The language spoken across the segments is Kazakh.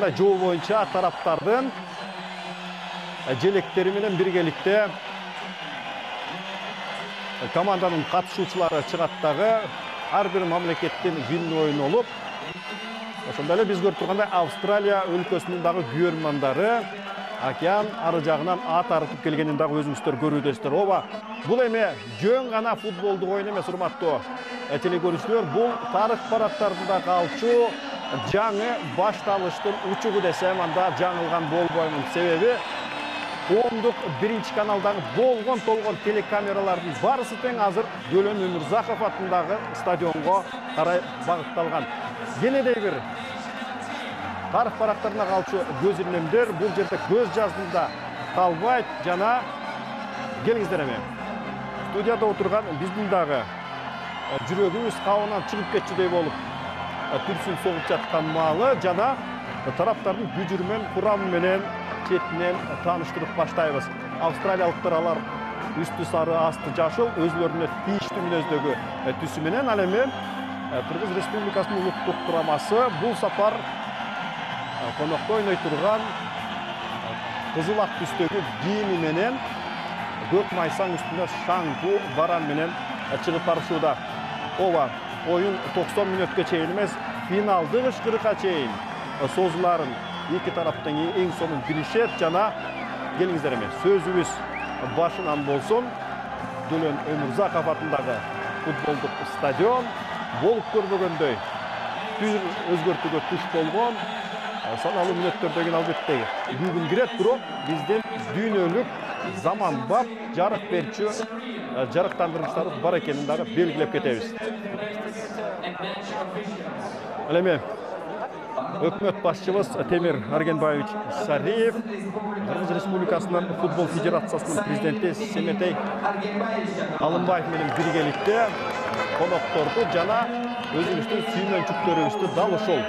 жана жоо боюнча тараптардын желектери менен биргеликте команданын катышуучулары чыгат дагы ар бир мамлекеттин күнү оюн болуп, ошондой эле биз көрүп тургандай Австралия өлкөсүнүн дагы күйөрмандары океан ары жагынан ат арытып келгенин дагы өзүңүздөр көрүүдөсүздөр. Ооба, бул эме жөн гана футболдук оюн эмес, урматтуу телекөрүүчүлөр, бул тарых парактарында калчу жаңы башталыштын учугу десем анда жаңылган болбоймун. Себеби коомдук биринчи каналдагы болгон толгон телекамералардын барысы тең азыр Дөлөн Өмүрзаков атындагы стадионго карай багытталган. Кенедей бир тарых парактарына калчу көз ирмемдер бул жерде көз жаздында калбайт жана келиңиздер эми. Студияда отурган биздин дагы жүрөгүбүз кабынан чыгып кетчүдөй болуп түрсүн согуп жаткан маалы жана тараптардын күжүрмөн курамы менен четинен тааныштырып баштайбыз. Австралиялыктар алар үстү сары, асты жашыл, өзүлөрүнө тийиштүү мүнөздөгү түсү менен. Ал эми Кыргыз Республикасынын улуттук курамасы бул сапар конокто ойной турган кызыл ак түстөгү кийими менен көк майсаң үстүнө шаңку баран менен чыгып барышууда. Ооба, оюн 90 мүнөткө чейин эмес, финалдык ышкырыкка чейин созуларын эки тараптын эң сонун билишет жана келиңиздер эми сөзүбүз башынан болсун. Дөлөн Өмүрзаков атындагы футболдук стадион болуп көрбөгөндөй түр өзгөртүүгө туш болгон. Саналуу мүнөттөрдөн кийин албетте бүгүн кирет, бирок биздин дүйнөлүк заманбап жарык берчү жарыктандыргычтары бар экенин дагы белгилеп кетебиз. Ал эми өкмөт башчыбыз Темир Аргенбаевич Сариев, Кыргыз Республикасынын футбол федерациясынын президенти Семетей Алымбаев менен биргеликте конокторду жана өзүбүздүн сүймөнчүктөрүбүздү дал ошол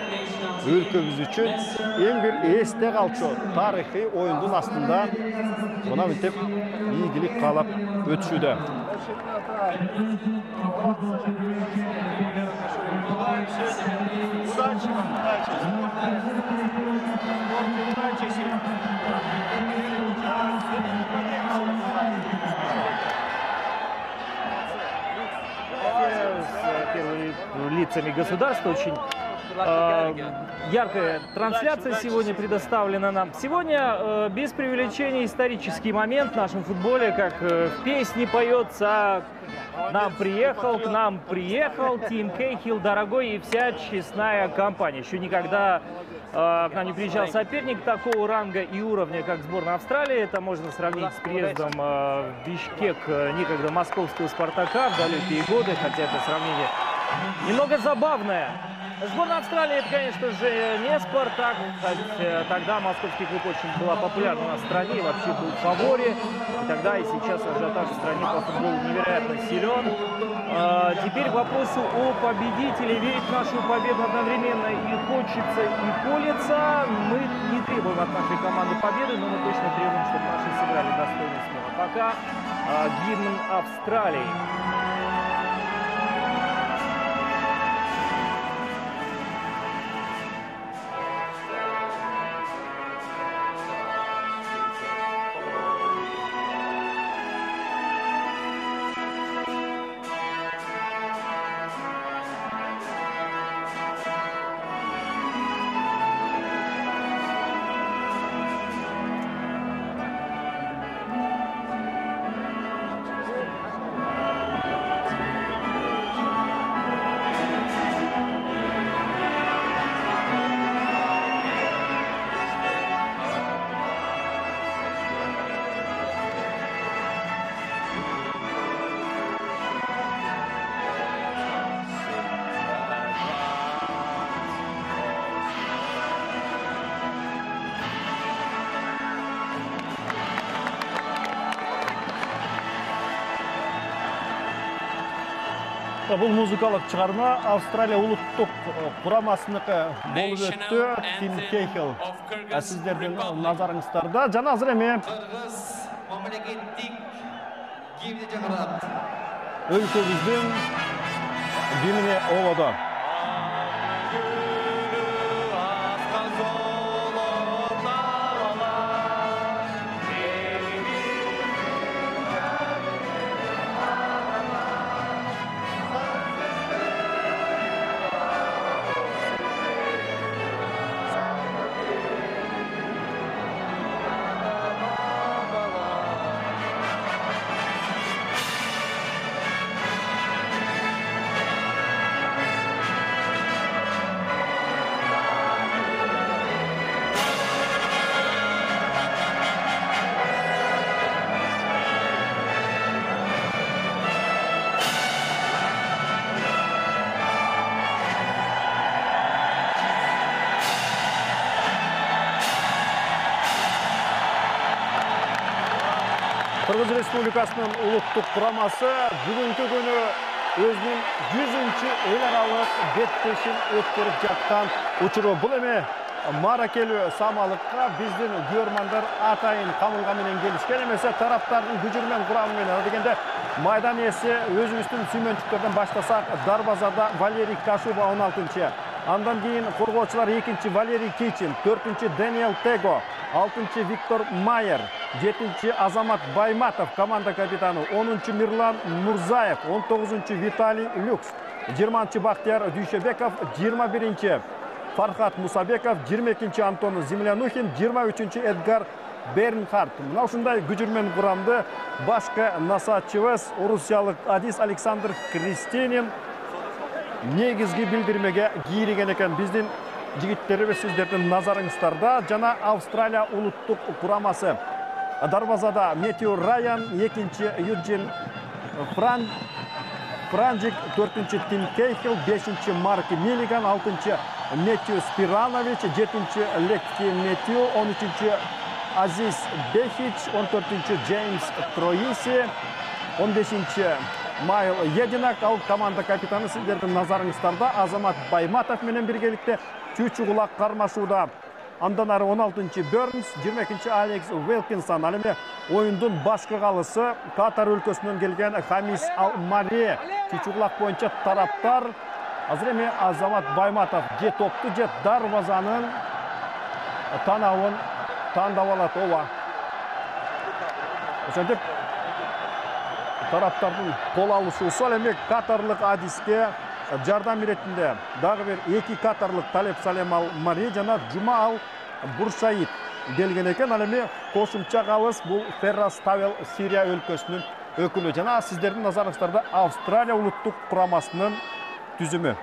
өлкөбүз үчүн эң бир эсте калчу тарыхый оюндун астында мына мынтип ийгилик каалап өтүшүүдө. Лицами государства. Очень яркая трансляция сегодня предоставлена нам. Сегодня, без преувеличения, исторический момент в нашем футболе, как в песне поется: к нам приехал Тим Кейхилл, дорогой, и вся честная компания. Еще никогда к нам не приезжал соперник такого ранга и уровня, как сборная Австралии. Это можно сравнить с приездом в Бишкек некогда московского «Спартака» в далекие годы, хотя это сравнение немного забавное. Сборная Австралии — это, конечно же, не «Спартак». Тогда московский клуб очень была популярна у нас в стране, вообще был в фаворе. И тогда, и сейчас ажиотаж в стране по футболу невероятно силен. Теперь к вопросу о победителе. Верить в нашу победу одновременно и хочется, и колется. Мы не требуем от нашей команды победы, но мы точно требуем, чтобы наши сыграли достойно смело. Пока гимн Австралии. Бұл музыкалық чыгарма Австралия улуттук курамасыныкы болуп өттү. Тим Кейхилл сиздердин назарыңыздарда. Жана азыр эми өлкөбүздүн гимни ободо. Кыргыз Республикасынын улуттук курамасы бүгүнкү күнү өзүнүн 100-чы эл аралык беттешин өткөрүп жаткан учуру. Бул эми мааракелүү самалыкка биздин көрөрмандар атайын камылга менен келишкен эмесе тараптардын күжүрмөн курамы менен. Дегенде майдан ээси өзүбүздүн сүймөнчүктөрдөн баштасак, дарбазада Валерий Кашуба 16-чы. Андан кийин коргоочулар 2-чи Валерий Кичин, 4-чи Дэниел Tego, 6-чы Виктор Майер, 7-чи Азамат Байматов, команда капитаны, 10-чы Мирлан Мурзаев, 19-чы Виталий Люкс, 20-чы Бактияр Дүйшөбеков, 21-чи Фархат Мусабеков, 22-чи Антон Землянухин, 23-чи Эдгар Бернхард. Мына ушундай күжүрмөн курамды башкы насаатчыбыз орусиялык Адис Александр Кристинин негизги билдирмеге кийриген экен. Биздин жигиттерибиз сиздердин назарыңыздарда. Жана Австралия улуттук курамасы дарбазада Метью Райан, 2-чи Юджин Франжик, 4-чи Тим Кейхил, 5-чи Марк Миллиган, 6-чы Метью Спиранович, 7-чи Лекки Метью, 13-чи Азиз Бехич, 14-чи Джеймс Троиси, 15-чи Майл Единак, ал команда капитаны сиздердин назарыңыздарда Азамат Байматов менен биргеликте чүчү кулак кармашууда. Андан ары 16-чы Бернс, 22-чи Алекс Уилкинсон. Ал эми оюндун башкы калысы Катар өлкөсүнөн келген Хамис Ал-Мари. Чүчү кулак боюнча тараптар азыр эми Азамат Байматов же топту же дарбазанын танабын тандап алат. Ооба. Ошентип тараптардын кол алышуусу. Ал эми катарлык Адиске жардам иретинде дагы бир 2 катарлык Талеп Салем Ал-Мари жана Жума Ал-Буршаид келген экен. Ал эми кошумча калыс бул Феррас Тавел Сирия өлкөсүнүн өкүлү. Жана сиздердин назарыңыздарда Австралия улуттук курамасынын түзүмү.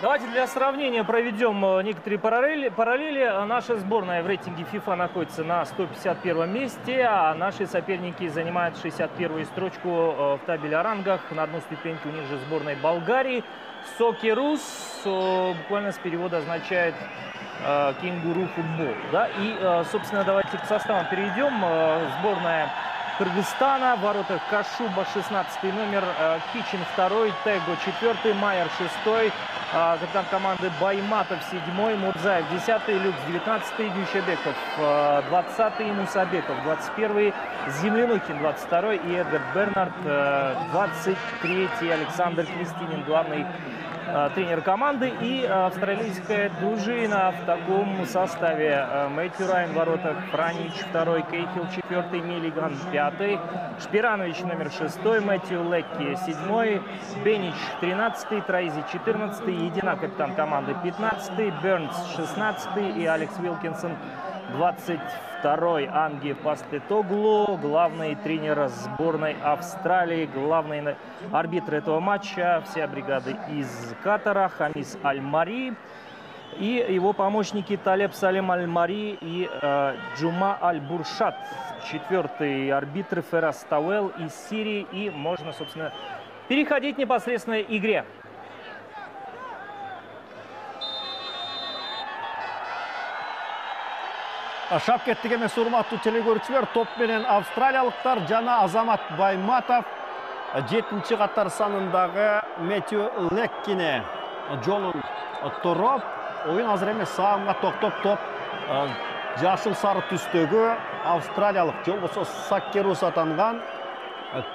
Давайте для сравнения проведем некоторые параллели. Наша сборная в рейтинге FIFA находится на 151 месте, а наши соперники занимают 61-ю строчку в табеле о рангах. На одну ступеньку ниже сборной Болгарии. Сокерус буквально с перевода означает кенгуру футбол. Да? И, собственно, давайте к составам перейдем. Сборная Кыргызстана, в воротах Кашуба 16 номер, Кичин 2, Tego 4, Майер 6, капитан команды Байматов 7, Мурзаев 10, Люкс 19, Дүйшөбеков 20, Мусабеков 21, Землянухин 22 и Эдгар Бернард 23, Александр Кристинин, главный тренер команды, и австралийская дружина в таком составе: Мэтью Райан в воротах, Франич 2, Кейхил 4, Миллиган 5, Шпиранович номер 6, Мэтью Лекки 7, Бенич 13, Троизи 14, Едина капитан команды 15, Бернс 16 и Алекс Уилкинсон 22. Анги Пастетоглу, главный тренер сборной Австралии, главный арбитр этого матча, вся бригада из Катара, Хамис Аль-Мари и его помощники Талеп Салем Аль-Мари и Джума Аль-Буршат. 4-й арбитр Феррас Тауэл из Сирии. И можно, собственно, переходить непосредственно к игре. Шап кеттик эмес урматтуу телекөрүүчүлөр, топ менен австралиялыктар жана Азамат Байматов 7-чи катар санындагы Метью Леккине жолун тороп, оюн азыр эмес саамга токтоп, топ жашыл сары түстөгү австралиялык, же болбосо Сокерус атанган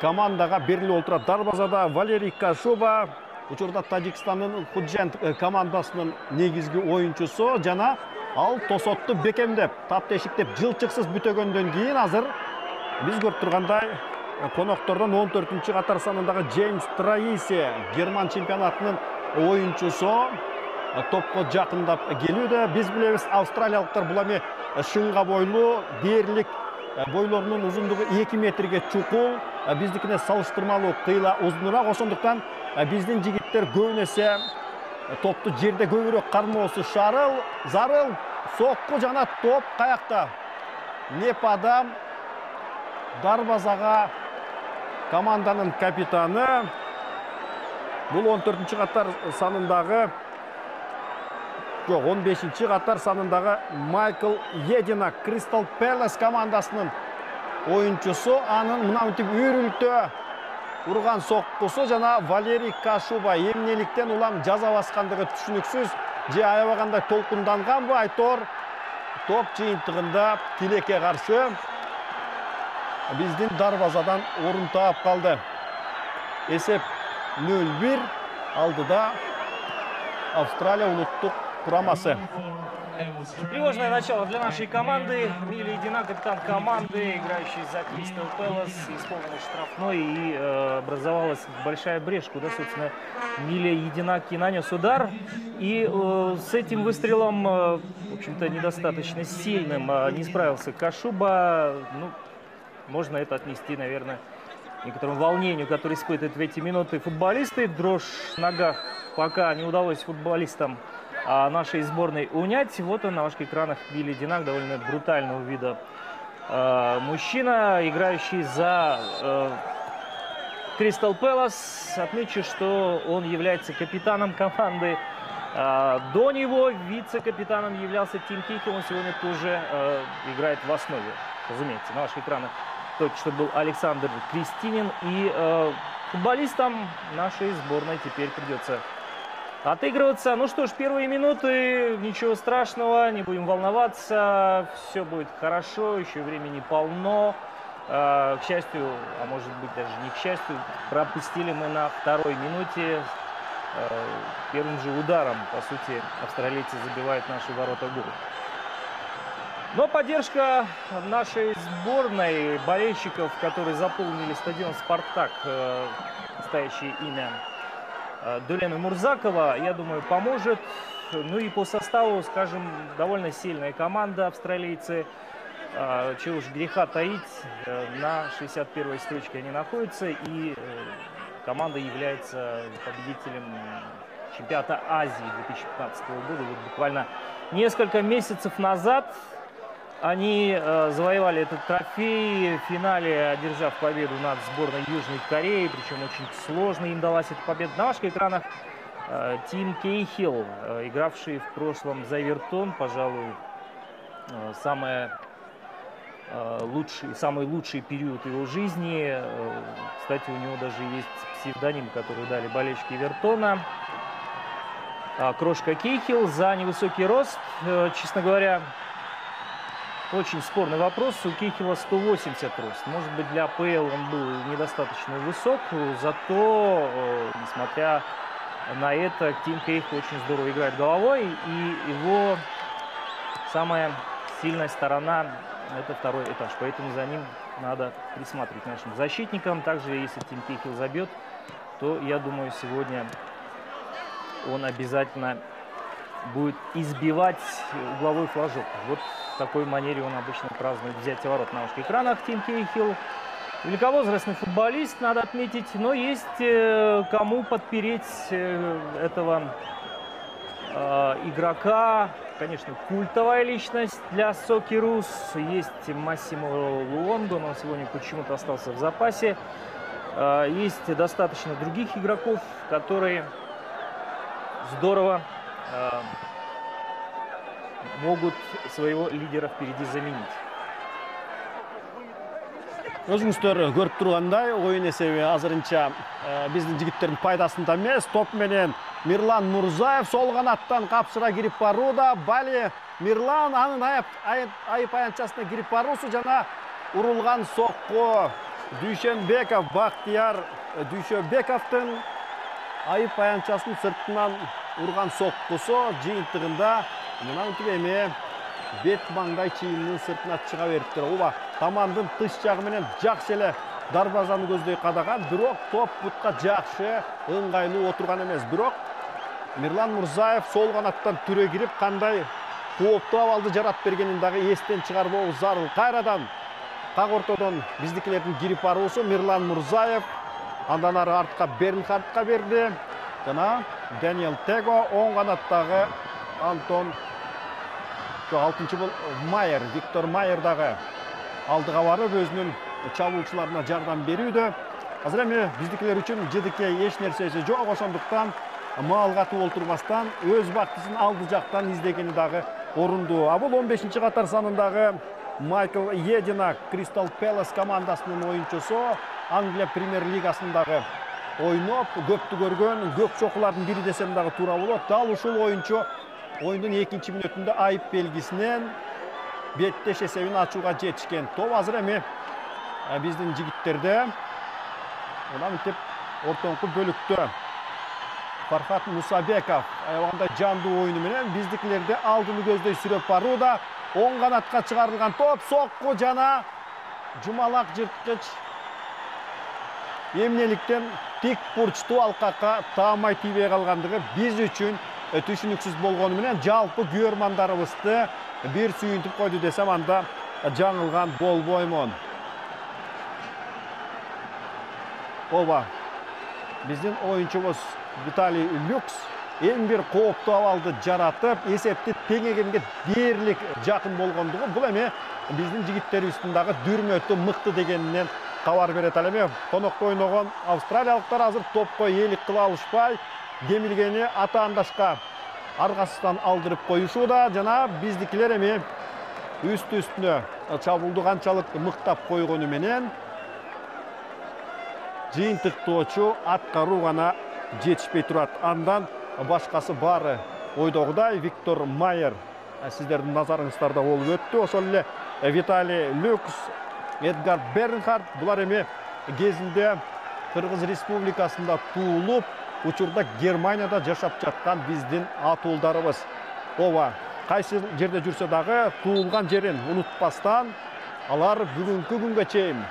командага берилип отурат. Дарбазада Валерий Кашуба, учурда Тажикстандын Худжент командасынын негизги оюнчусу, жана ал тосотту бекемдеп, таптешиктеп, жылчыксыз бүтөгөндөн кийин азыр биз көрүп тургандай коноктордон 14-чү катар санындагы Джеймс Троиси, Герман чемпионатынын оюнчусу, топко жакындап келүүдө. Биз билебиз, австралиялыктар бул эми шыңга бойлуу, дээрлик бойлорунун узундугу 2 метрге чукул, биздикине салыштырмалуу кыйла узунураак. Ошондуктан биздин жигиттер көбүнесе топту жерде көбүрөөк кармоосу зарыл. Сокку жана топ каякта? Непада дарбазага команданын капитаны. Бул 14-чү катар санындагы, жок, 15-чи катар санындагы Майкл Единак, Кристал Пэлас командасынын ойынчысы, анын мынамытип үйрүлтө урган соккусу жана Валерий Кашуба эмнеликтен улам жаза баскандыгы түшүнүксүз. Же аябагандай толкунданганбы Айтор? Топ жыйынтыгында Тилекке каршы биздин дарбазадан орун таап калды. Эсеп 0-1, алдыда Австралия улуттук курамасы. Тревожное начало для нашей команды. Миля Единак, капитан команды, играющий за Кристал Пэлас, исполнил штрафной, и образовалась большая брешь, куда, собственно, Миля Единак и нанес удар. И с этим выстрелом, в общем-то, недостаточно сильным не справился Кашуба. Ну, можно это отнести, наверное, некоторому волнению, которое испытывают в эти минуты футболисты. Дрожь в ногах пока не удалось футболистам нашей сборной унять. Вот он на ваших экранах Миля Единак, довольно брутального вида мужчина, играющий за Кристал Пэлас. Отмечу, что он является капитаном команды. До него вице-капитаном являлся Тим Кейхилл. Он сегодня тоже играет в основе. Разумеется, на ваших экранах только что был Александр Кристинин. И футболистам нашей сборной теперь придется отыгрываться. Ну что ж, первые минуты, ничего страшного, не будем волноваться, все будет хорошо, еще времени полно. К счастью, а может быть даже не к счастью, пропустили мы на второй минуте. Первым же ударом, по сути, австралийцы забивают наши ворота гол. Но поддержка нашей сборной, болельщиков, которые заполнили стадион «Спартак», настоящее имя Дулены Мурзакова, я думаю, поможет. Ну и по составу, скажем, довольно сильная команда австралийцы. Чего уж греха таить, на 61-й строчке они находятся. И команда является победителем чемпионата Азии 2015 года. Вот буквально несколько месяцев назад они завоевали этот трофей в финале, одержав победу над сборной Южной Кореи. Причем очень сложно им далась эта победа. На ваших экранах Тим Кейхилл, игравший в прошлом за Эвертон, пожалуй, самый лучший период его жизни. Кстати, у него даже есть псевдоним, который дали болельщики Эвертона. Крошка Кейхилл за невысокий рост. Честно говоря, очень спорный вопрос. У Кейхилла 180 рост. Может быть, для АПЛ он был недостаточно высок, зато, несмотря на это, Тим Кейхилл очень здорово играет головой. И его самая сильная сторона – это второй этаж. Поэтому за ним надо присматривать нашим защитникам. Также, если Тим Кейхилл забьет, то, я думаю, сегодня он обязательно будет избивать угловой флажок. Вот в такой манере он обычно празднует взятие ворот на ваших экранах. Тим Кейхилл великовозрастный футболист, надо отметить, но есть кому подпереть этого игрока. Конечно, культовая личность для Сокерус. Есть Массимо Луонго, но он сегодня почему-то остался в запасе. Есть достаточно других игроков, которые здорово могут своего лидера впереди заменить. Өзүңүздөр көрүп тургандай, оюн эсеби азырынча биздин жигиттердин пайдасында эмес. Топ менен Мирлан Мурзаев сол канаттан капсыра кирип барууда. Бали Мирлан анын айып аянтчасына кирип баруусу жана урулган сокку Дүйшөнбеков, Бактияр Дүйшөнбековдун айып аянтчасынын сыртынан урган соккусу жыйынтыгында мынантип эме бет маңдай чийиминин сыртына чыга бериптир. Ооба, тамандын тыш жагы менен жакшы эле дарбазаны көздөй кадаган, бирок топ бутка жакшы ыңгайлуу отурган эмес. Бирок Мирлан Мурзаев сол канаттан түрө кирип кандай кооптуу абалды жарат бергенин дагы эстен чыгарбоо зарыл. Кайрадан так ортодон биздикилердин кирип баруусу Мирлан Мурзаев, андан ары артка Бернхардтка берди. Жана Даниэл Tego, оң канаттагы Антон 6-чы был Майер, Виктор Майер дагы алдыга барып өзүнүн чабуучуларына жардам берүүдө. Азыр эми биздикилер үчүн жедикке эч нерсеси жок, ошондуктан маал катып олтурбастан өз бактысын алды жактан издегени дагы орундуу. А бул 15-чы катар санындагы Майкл Едина, Кристал Пэлас командасының ойыншысы, Англия премьер-лигасындағы ойнап, көпті көрген, көк шоқылардың бірі десем дағы тура болады. Дал ушул ойыншы ойындың 2-ші минутында айып белгісінен беттеш есебін ачуға жетішкен. Топ азыр әме біздің жігіттерді. Одан өтеп ортаңқы бөлікті. Фархат Мусабеков аяғында жанды ойыны менен біздікілерді алдыны көздей сүреп баруда. Оң қанатқа шығарылған топ, соққы жана жұмалақ жыртқыч емнеліктен тек бұрчты алқаққа таамай тибей қалғандығы біз үшін түшініксіз болғаны менен жалпы көрмандарыбызды бір сүйінтіп қойды десем анда жаңылған болбоймон. Оба, біздің ойыншымыз Виталий Люкс ең бір қоопты авалды жаратып, есепті теңегенге дерлік жақын болғандығы. Бұл әме біздің жігіттер үстіндағы дүрмөтті мықты дегенінен қавар берет әлеме. Қонақта ойнаған австралиялықтар азыр топқа елік қыла алышпай, демілгені ата-андашқа арғасыстан алдырып қойышуда. Жана біздікілер әме үсті-үстіне чабылды қаншалық мықтап қойғаны менен жиынтықты очу атқару ғана жетішпей тұрады. Андан башқасы бары ойдағыдай Виктор Майер сіздердің назарыңыздарда болып өтті. Осылы Виталий Люкс, Эдгар Бернхард бұлар еме кезінде Қырғыз Республикасында туылып, учурда Германияда жашап жатқан біздің атуылдарыбыз. Ова, қайсы жерде жүрсе дағы туылған жерін ұнытпастан, алар бүгінгі күнге чейін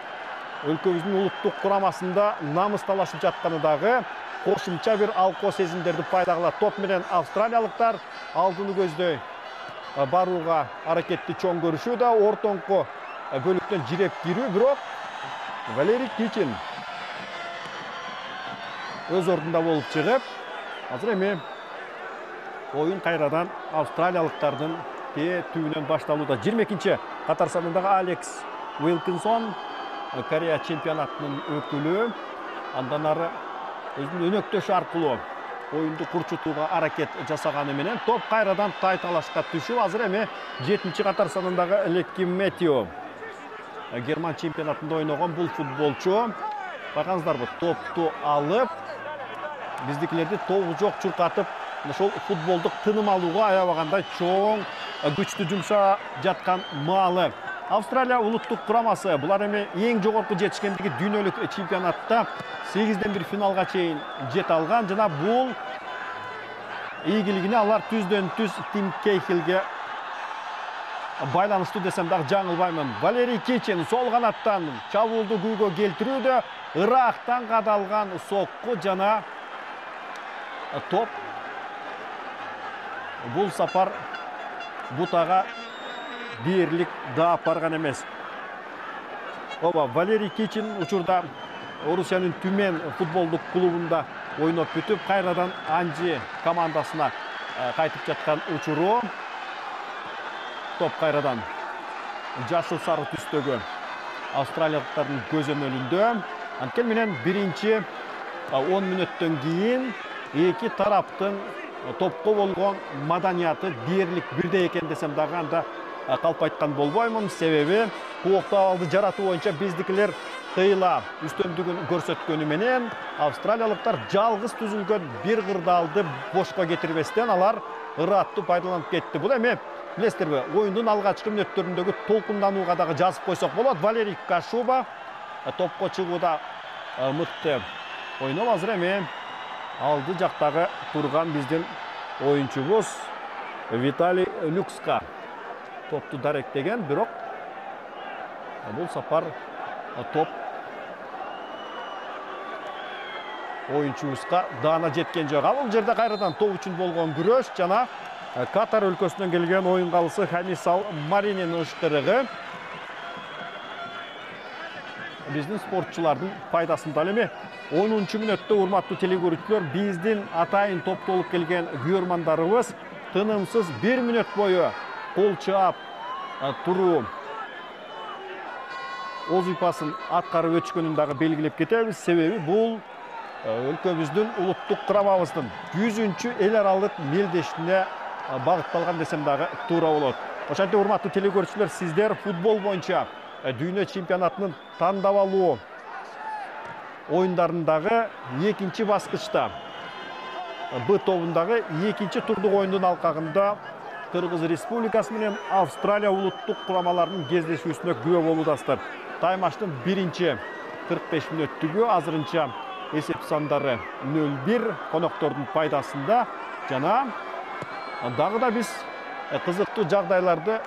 өлкөбүздүн улуттук курамасында намыс талашып жатканы дагы кошумча бир алко сезимдерди пайда кылат. Топ менен австралиялыктар алдыны көздөй барууга аракетти чоң көрүшүүдө. Ортоңку бөлүктөн жиреп кирүү, бирок Валерий Кичин өз ордунда болуп чыгып, азыр эми оюн кайрадан австралиялыктардын түйүнөн башталууда. 22-чи катар санындагы Алекс Уилкинсон, Корея чемпионатының өкілі, андан ары өзінің өнөктөшү аркылуу ойынды курчутууга аракет жасаганы менен топ кайрадан тайталашка түшүп, азыр эми 7-чи катар санындагы Лекки Метио. Герман чемпионатында ойногон бул футболчу, байкаңыздарбы, топту алып, биздикилерди тогу жок чуркатып, ошол футболдук тыным алууга аябагандай чоң күчтү жумша жаткан маалы. Австралия улуттук курамасы булар эми эң жогорку жетишкендиги дүйнөлүк чемпионатта 8ден 1 финалга чейин жете алган. Жана бул ийгилигине алар түздөн-түз Тим Кейхилге байланыштуу десем дагы жаңылбаймын. Валерий Кичин сол канаттан чабуулду күйгө келтирүүдө, ырактан кадалган сокку жана топ бул сапар бутага дерлік да барған емес. Оба, Валерий Кичин учурда Орусиянын Түмен футболдук клубунда ойноп бүтүп, кайрадан Анжи командасына кайтып жаткан учуру. Топ кайрадан жашыл сары түстөгө австралиялыктардын көзөмөлүндө. Анткени менен биринчи 10 мүнөттөн кийин эки тараптын топко болгон маданияты дерлик бирдей экен десем дагы анда калп айткан болбоймун. Себеби кооптуу абалды жаратуу боюнча биздикилер тыйла үстөмдүгүн көрсөткөнү менен австралиялыктар жалгыз түзүлгөн бир кырдаалды бошко кетирбестен алар ыраттуу пайдаланып кетти. Бул эми билесиздерби, оюндун алгачкы мүнөттөрүндөгү толкунданууга дагы жазып койсок болот. Валерий Кашуба топко чыгууда мыкты ойноп, азыр эми алды жактагы турган биздин оюнчубуз Виталий Люкска топту даректеген, бирок бул сапар топ оюнчубузга даана жеткен жок. Бул жерде кайрадан топ үчүн болгон күрөш жана Катар өлкөсүнөн келген оюн калысы Хамис Ал Маринин ышкырыгы биздин спортчулардын пайдасында. Эми 10-чу мүнөттө урматтуу телекөрүүчүлөр, биздин атайын топто болуп келген күйөрмандарыбыз тынымсыз 1 мүнөт бою кол чаап туруу оз ыйпасын аткарып өтүшкөнүн дагы белгилеп кетебиз. Себеби бул өлкөбүздүн улуттук курамабыздын 100-чү эл аралык мелдешине багытталган десем дагы туура болот. Ошентип урматтуу телекөрүүчүлөр, сиздер футбол боюнча дүйнө чемпионатынын тандап алуу оюндарындагы экинчи баскычта Б тобундагы экинчи турдук оюндун алкагында Кыргыз Республикасы менен Австралия улуттук курамаларынын кездешүүсүнө күбө болуудасыздар. Таймаштын биринчи 45 мүнөттүгү азырынча эсеп сандары 0-1 коноктордун пайдасында. Жана дагы да биз кызыктуу жагдайларды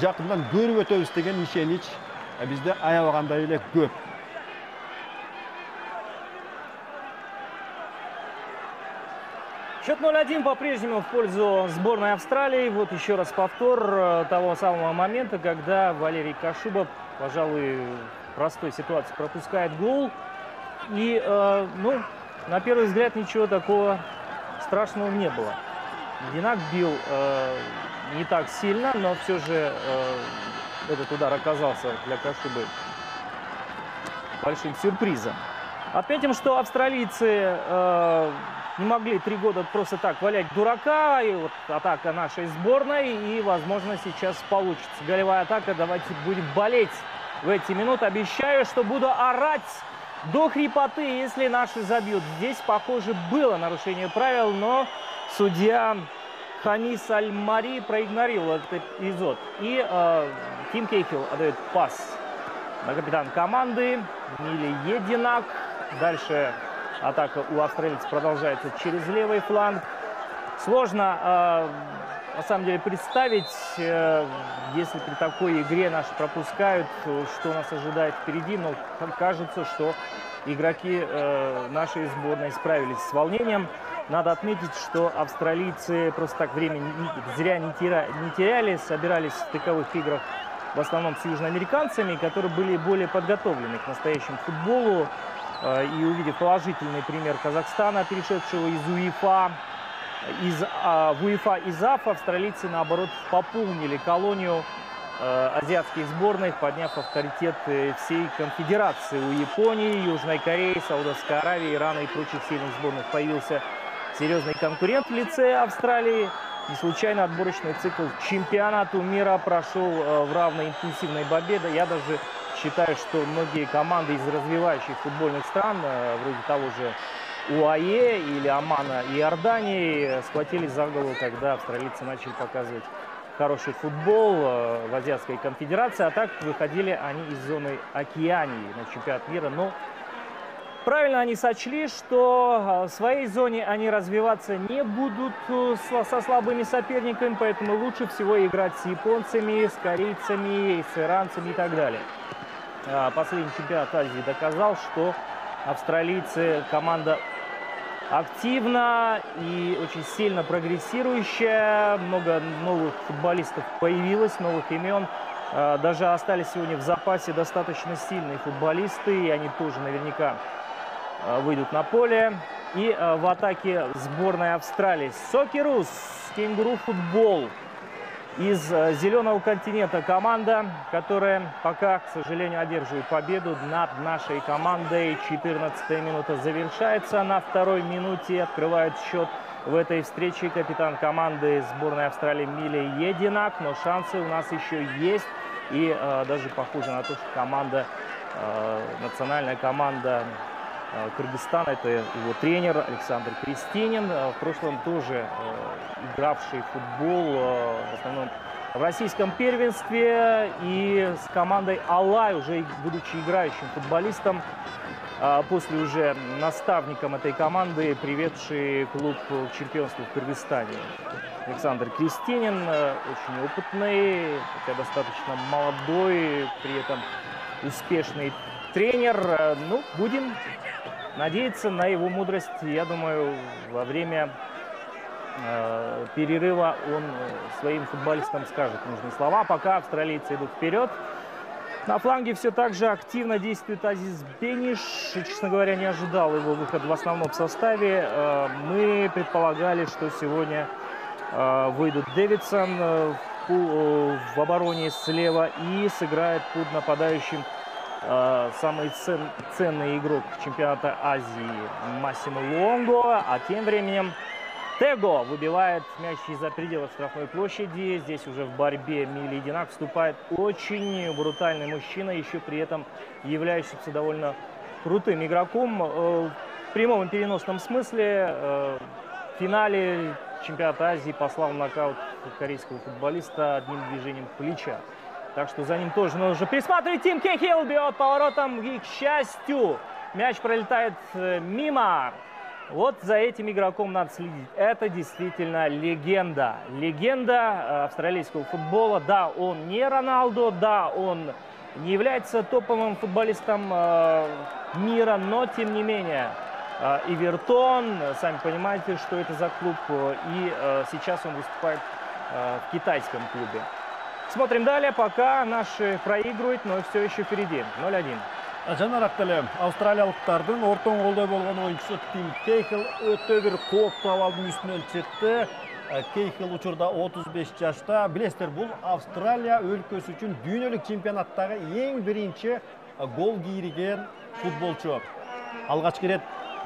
жакындан көрүп өтөбүз деген ишенич бизде аябагандай эле көп. Счет 0-1 по-прежнему в пользу сборной Австралии. Вот еще раз повтор того самого момента, когда Валерий Кашубов, пожалуй, в простой ситуации пропускает гол. И, ну, на первый взгляд ничего такого страшного не было. Единак бил не так сильно, но все же этот удар оказался для Кашубы большим сюрпризом. Отметим, что австралийцы не могли 3 года просто так валять дурака. И вот атака нашей сборной. И, возможно, сейчас получится голевая атака. Давайте будем болеть в эти минуты. Обещаю, что буду орать до хрипоты, если наши забьют. Здесь, похоже, было нарушение правил, но судья Хамис Аль-Мари проигнорировал этот эпизод. И Тим Кейхилл отдает пас на капитан команды Миле Единак. Дальше атака у австралийцев продолжается через левый фланг. Сложно, на самом деле, представить, если при такой игре наши пропускают, что нас ожидает впереди. Но кажется, что игроки нашей сборной справились с волнением. Надо отметить, что австралийцы просто так время зря не теряли, собирались в стыковых играх в основном с южноамериканцами, которые были более подготовлены к настоящему футболу. И увидев положительный пример Казахстана, перешедшего из УЕФА, в УЕФА из АФ, австралийцы, наоборот, пополнили колонию азиатских сборных, подняв авторитет всей конфедерации. У Японии, Южной Кореи, Саудовской Аравии, Ирана и прочих сильных сборных появился серьезный конкурент в лице Австралии. Не случайно отборочный цикл чемпионату мира прошел в равной интенсивной борьбе. Я даже считаю, что многие команды из развивающих футбольных стран, вроде того же УАЕ или Омана и Иордании, схватились за голову, когда австралийцы начали показывать хороший футбол в Азиатской конфедерации. А так выходили они из зоны Океании на чемпионат мира. Но правильно они сочли, что в своей зоне они развиваться не будут со слабыми соперниками, поэтому лучше всего играть с японцами, с корейцами, с иранцами и так далее. Последний чемпионат Азии доказал, что австралийцы команда активна и очень сильно прогрессирующая. Много новых футболистов появилось, новых имен. Даже остались сегодня в запасе достаточно сильные футболисты, и они тоже наверняка выйдут на поле. И в атаке сборной Австралии Сокерус, кенгуру футбол. Из зеленого континента команда, которая пока, к сожалению, одерживает победу над нашей командой. 14-я минута завершается. На 2-й минуте открывает счет в этой встрече капитан команды сборной Австралии Миле Единак. Но шансы у нас еще есть. И даже похоже на то, что команда, национальная команда Кыргызстана, это его тренер Александр Крестинин, в прошлом тоже игравший в футбол, в основном в российском первенстве, и с командой Алай, уже будучи играющим футболистом, после уже наставником этой команды, приведший клуб к чемпионству в Кыргызстане. Александр Крестинин, очень опытный, хотя достаточно молодой, при этом успешный тренер. Ну, будем надеяться на его мудрость. Я думаю, во время перерыва он своим футболистам скажет нужные слова. Пока австралийцы идут вперед. На фланге все так же активно действует Азиз Бениш. Честно говоря, не ожидал его выход в основном составе. Мы предполагали, что сегодня выйдут Дэвидсон в обороне слева и сыграет под нападающим самый ценный игрок чемпионата Азии Массимо Луонго. А тем временем Tego выбивает мяч из-за пределов штрафной площади. Здесь уже в борьбе Милидинак вступает очень брутальный мужчина, еще при этом являющийся довольно крутым игроком. В прямом и переносном смысле в финале чемпионата Азии послал в нокаут корейского футболиста одним движением плеча. Так что за ним тоже нужно присматривать. Тим Кейхилл бьет поворотом, и, к счастью, мяч пролетает мимо. Вот за этим игроком надо следить. Это действительно легенда. Легенда австралийского футбола. Да, он не Роналдо, да, он не является топовым футболистом мира, но тем не менее Эвертон, сами понимаете, что это за клуб, и сейчас он выступает в китайском клубе. Смотрим далее, пока наши проигрывают, но все еще впереди. 0-1. Жанар Ақтеле, австралиялықтардың ортон қолдай болған ойыншысы Тим Кейхилл өте бір қоқтау алдың үстінен шықты. Кейхилл учурда 35 жашта. Білесіздер, бұл Австралия өлкөсі үшін дүйнөлүк чемпионаттағы ең бірінші гол киірген футболчу. Алғашқы рет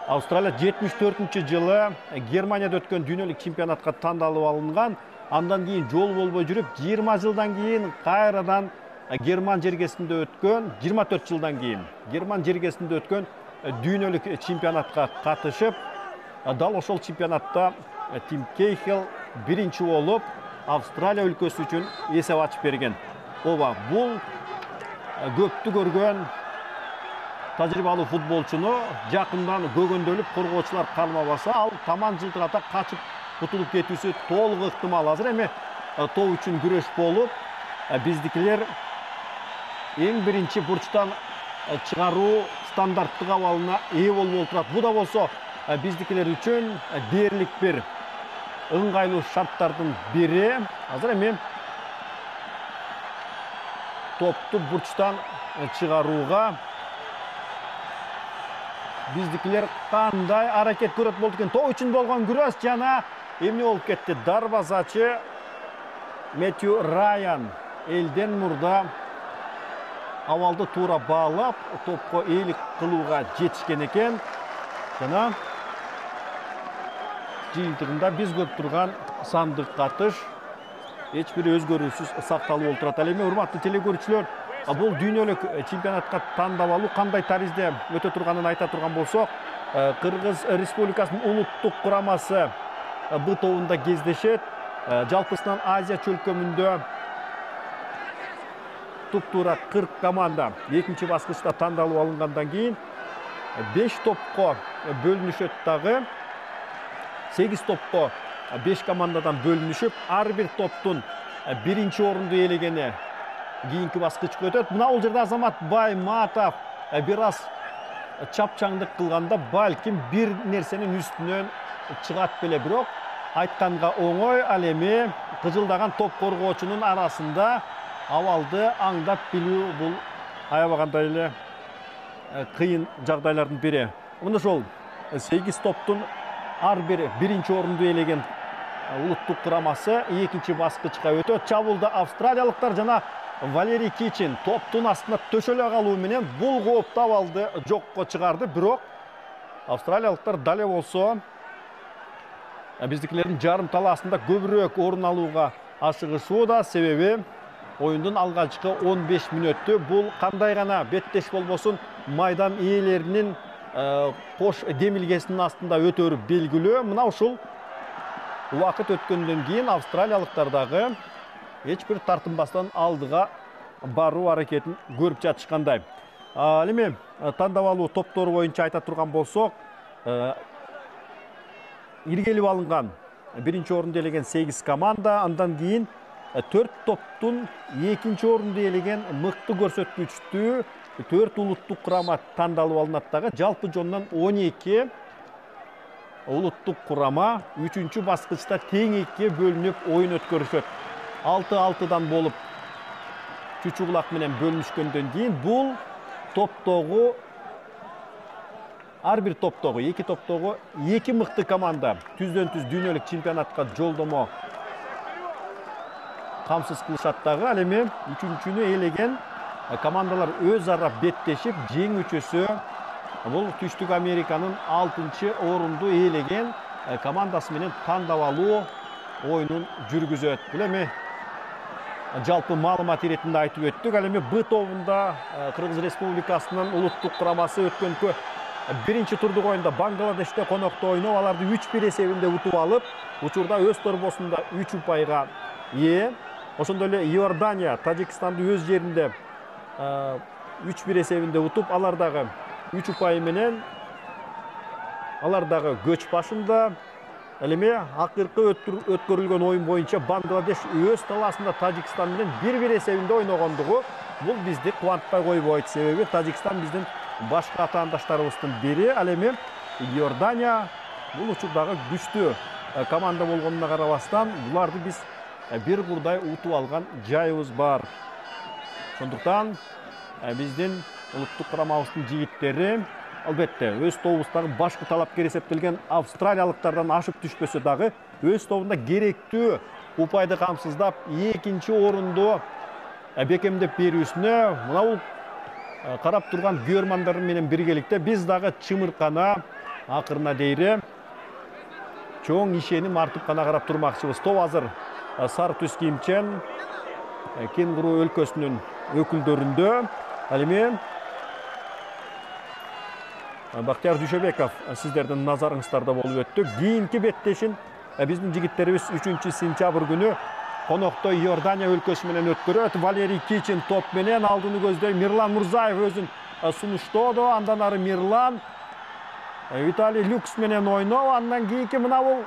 Австралия 74 жылы Германияда өткен дүйнөлүк чемпионатқа таңдалып алынған. Андан кейін жол болбой жүріп, 20 жылдан кейін қайрадан Герман жергесінде өткен, 24 жылдан кейін Герман жергесінде өткен дүйнөлүк чемпионатқа қатышып, дал ошол чемпионатта Тим Кейхилл биринчи болуп, Австралия өлкөсү үчүн эсеп ачып берген. Ооба, бул көптү көргөн тажрыйбалуу футболчуну жакындан көгөндөлүп коргоочулар кармабаса, ал таман жылтырата качып кутулуп кетүүсү толук ыктымал. Азыр эми тоо үчүн күрөш болуп, биздикилер эң биринчи бурчтан чыгаруу стандарттык абалына ээ болуп отурат. Бу да болсо биздикилер үчүн дээрлик бир ыңгайлуу шарттардын бири. Азыр эми топту бурчтан чыгарууга биздикилер кандай аракет көрөт болду экен. Тоо үчүн болгон күрөш жана эмне болуп кетти? Дарбазачы Мэтью Райан элден мурда авалды туура баалап, топко ээлик кылууга жетишкен экен. Жана жыйынтыгында биз көрүп турган сандык катыш эч бир өзгөрүүсүз сакталып отурат. Ал эми урматтуу телекөрүүчүлөр, бул дүйнөлүк чемпионатка тандап алуу кандай таризде өтө турганын айта турган болсок, Кыргыз Республикасынын улуттук курамасы Б тобунда кездешет. Жалпысынан Азия чөлкөмүндө туптуура 40 команда экинчи баскычта тандалып алынгандан кийин 5 топко бөлүнүшөт дагы. 8 топко 5 командадан бөлүнүшүп, ар бир топтун биринчи орунду ээлегени кийинки баскычка өтөт. Мына бул жерде Азамат Байматов бир аз чапчаңдык кылганда балким бир нерсенин үстүнөн чыгат беле, бирок айтканга оңой. Ал эми кыжылдаган топ коргоочунун арасында авалды аңдап билүү бул аябагандай эле кыйын жагдайлардын бири. Мына ошол 8 топтун ар бир биринчи орунду ээлеген улуттук курамасы экинчи баскычка өтөт. Чабуулда австралиялыктар жана Валерий Кичин топтун астына төшөлө калуу менен бул кооптуу абалды жокко чыгарды. Бирок австралиялыктар дале болсо биздикилердин жарым талаасында көбүрөөк орун алууга ашыгышууда. Себеби оюндун алгачкы 15 мүнөттү бул кандай гана беттеш болбосун майдан ээлеринин кош демилгесинин астында өтөрү белгилүү. Мына ушул убакыт өткөндөн кийин австралиялыктар дагы эч бир тартынбастан алдыга баруу аракетин көрүп жатышкандай. Ал эми тандап алуу топтору боюнча айта турган болсок, иргелип алынган биринчи орунду ээлеген 8 команда, андан кийин 4 топтун экинчи орунду ээлеген мыкты көрсөткүчтүү 4 улуттук курама тандалып алынат дагы. Жалпы жонунан 12 улуттук курама 3-чү баскычта тең экиге бөлүнүп оюн өткөрүшөт. 6-6-дан болуп чүчү кулак менен бөлүнүшкөндөн кийин бул топтогу ар бир топтогу, 2 топтогу 2 мыкты команда түздөн-түз дүйнөлүк чемпионатка жолдомо камсыз кылышат дагы. Ал эми 3-чүнү ээлеген командалар өз ара беттешип, жеңүүчүсү бул Түштүк Американын 6-орунду ээлеген командасы менен тандап алуу ойунун жүргүзөт. Бул эми жалпы маалымат иретинде айтып өттүк. Ал эми Б тобунда Кыргыз Республикасынын улуттук курамасы өткөнкү биринчи турдук оюнда Бангладеште конокто ойноп, аларды 3-1 эсебинде утуп алып, учурда өз торбосунда 3 упайга ээ. Ошондой эле Иордания Тажикстанды өз жеринде 3-1 эсебинде утуп, алар дагы 3 упай менен алар дагы көч башында. Ал эми акыркы өткөрүлгөн оюн боюнча Бангладеш өз талаасында Тажикстан менен 1-1 эсебинде ойногондугу бул бизди кубантпай койбойт. Себеби Тажикстан биздин башка атаандаштарыбыздын бири. Ал эми Иордания бул учурдагы күчтүү команда болгонуна карабастан, буларды биз бир бурдай утуп алган жайыбыз бар. Ошондуктан биздин улуттук курамабыздын жигиттери албетте өз тобубуздагы башкы талапкер эсептелген австралиялыктардан ашып түшпөсө дагы өз тобунда керектүү упайды камсыздап экинчи орунду бекемдеп берүүсүнө мына бул карап турган көрөрмандар менен биргеликте биз дагы чымыркана акырына дейре чоң ишеним артып гана карап турмакчыбыз. Топ азыр сары түс кийимчен Кенгуру өлкөсүнүн өкүлдөрүндө. Ал эми Бактияр Дүйшөбеков сиздердин назарыңыздарда болуп өттү. Кийинки беттешин биздин жигиттерибиз 3-сентябрь күнү конокто Иордания өлкөсү менен өткөрөт. Валерий Кичин топ менен, алдыны көздөй Мирлан Мурзаев өзүн сунуштоодо. Андан ары Мирлан Виталий Люкс менен ойноп, андан кийинки мына бул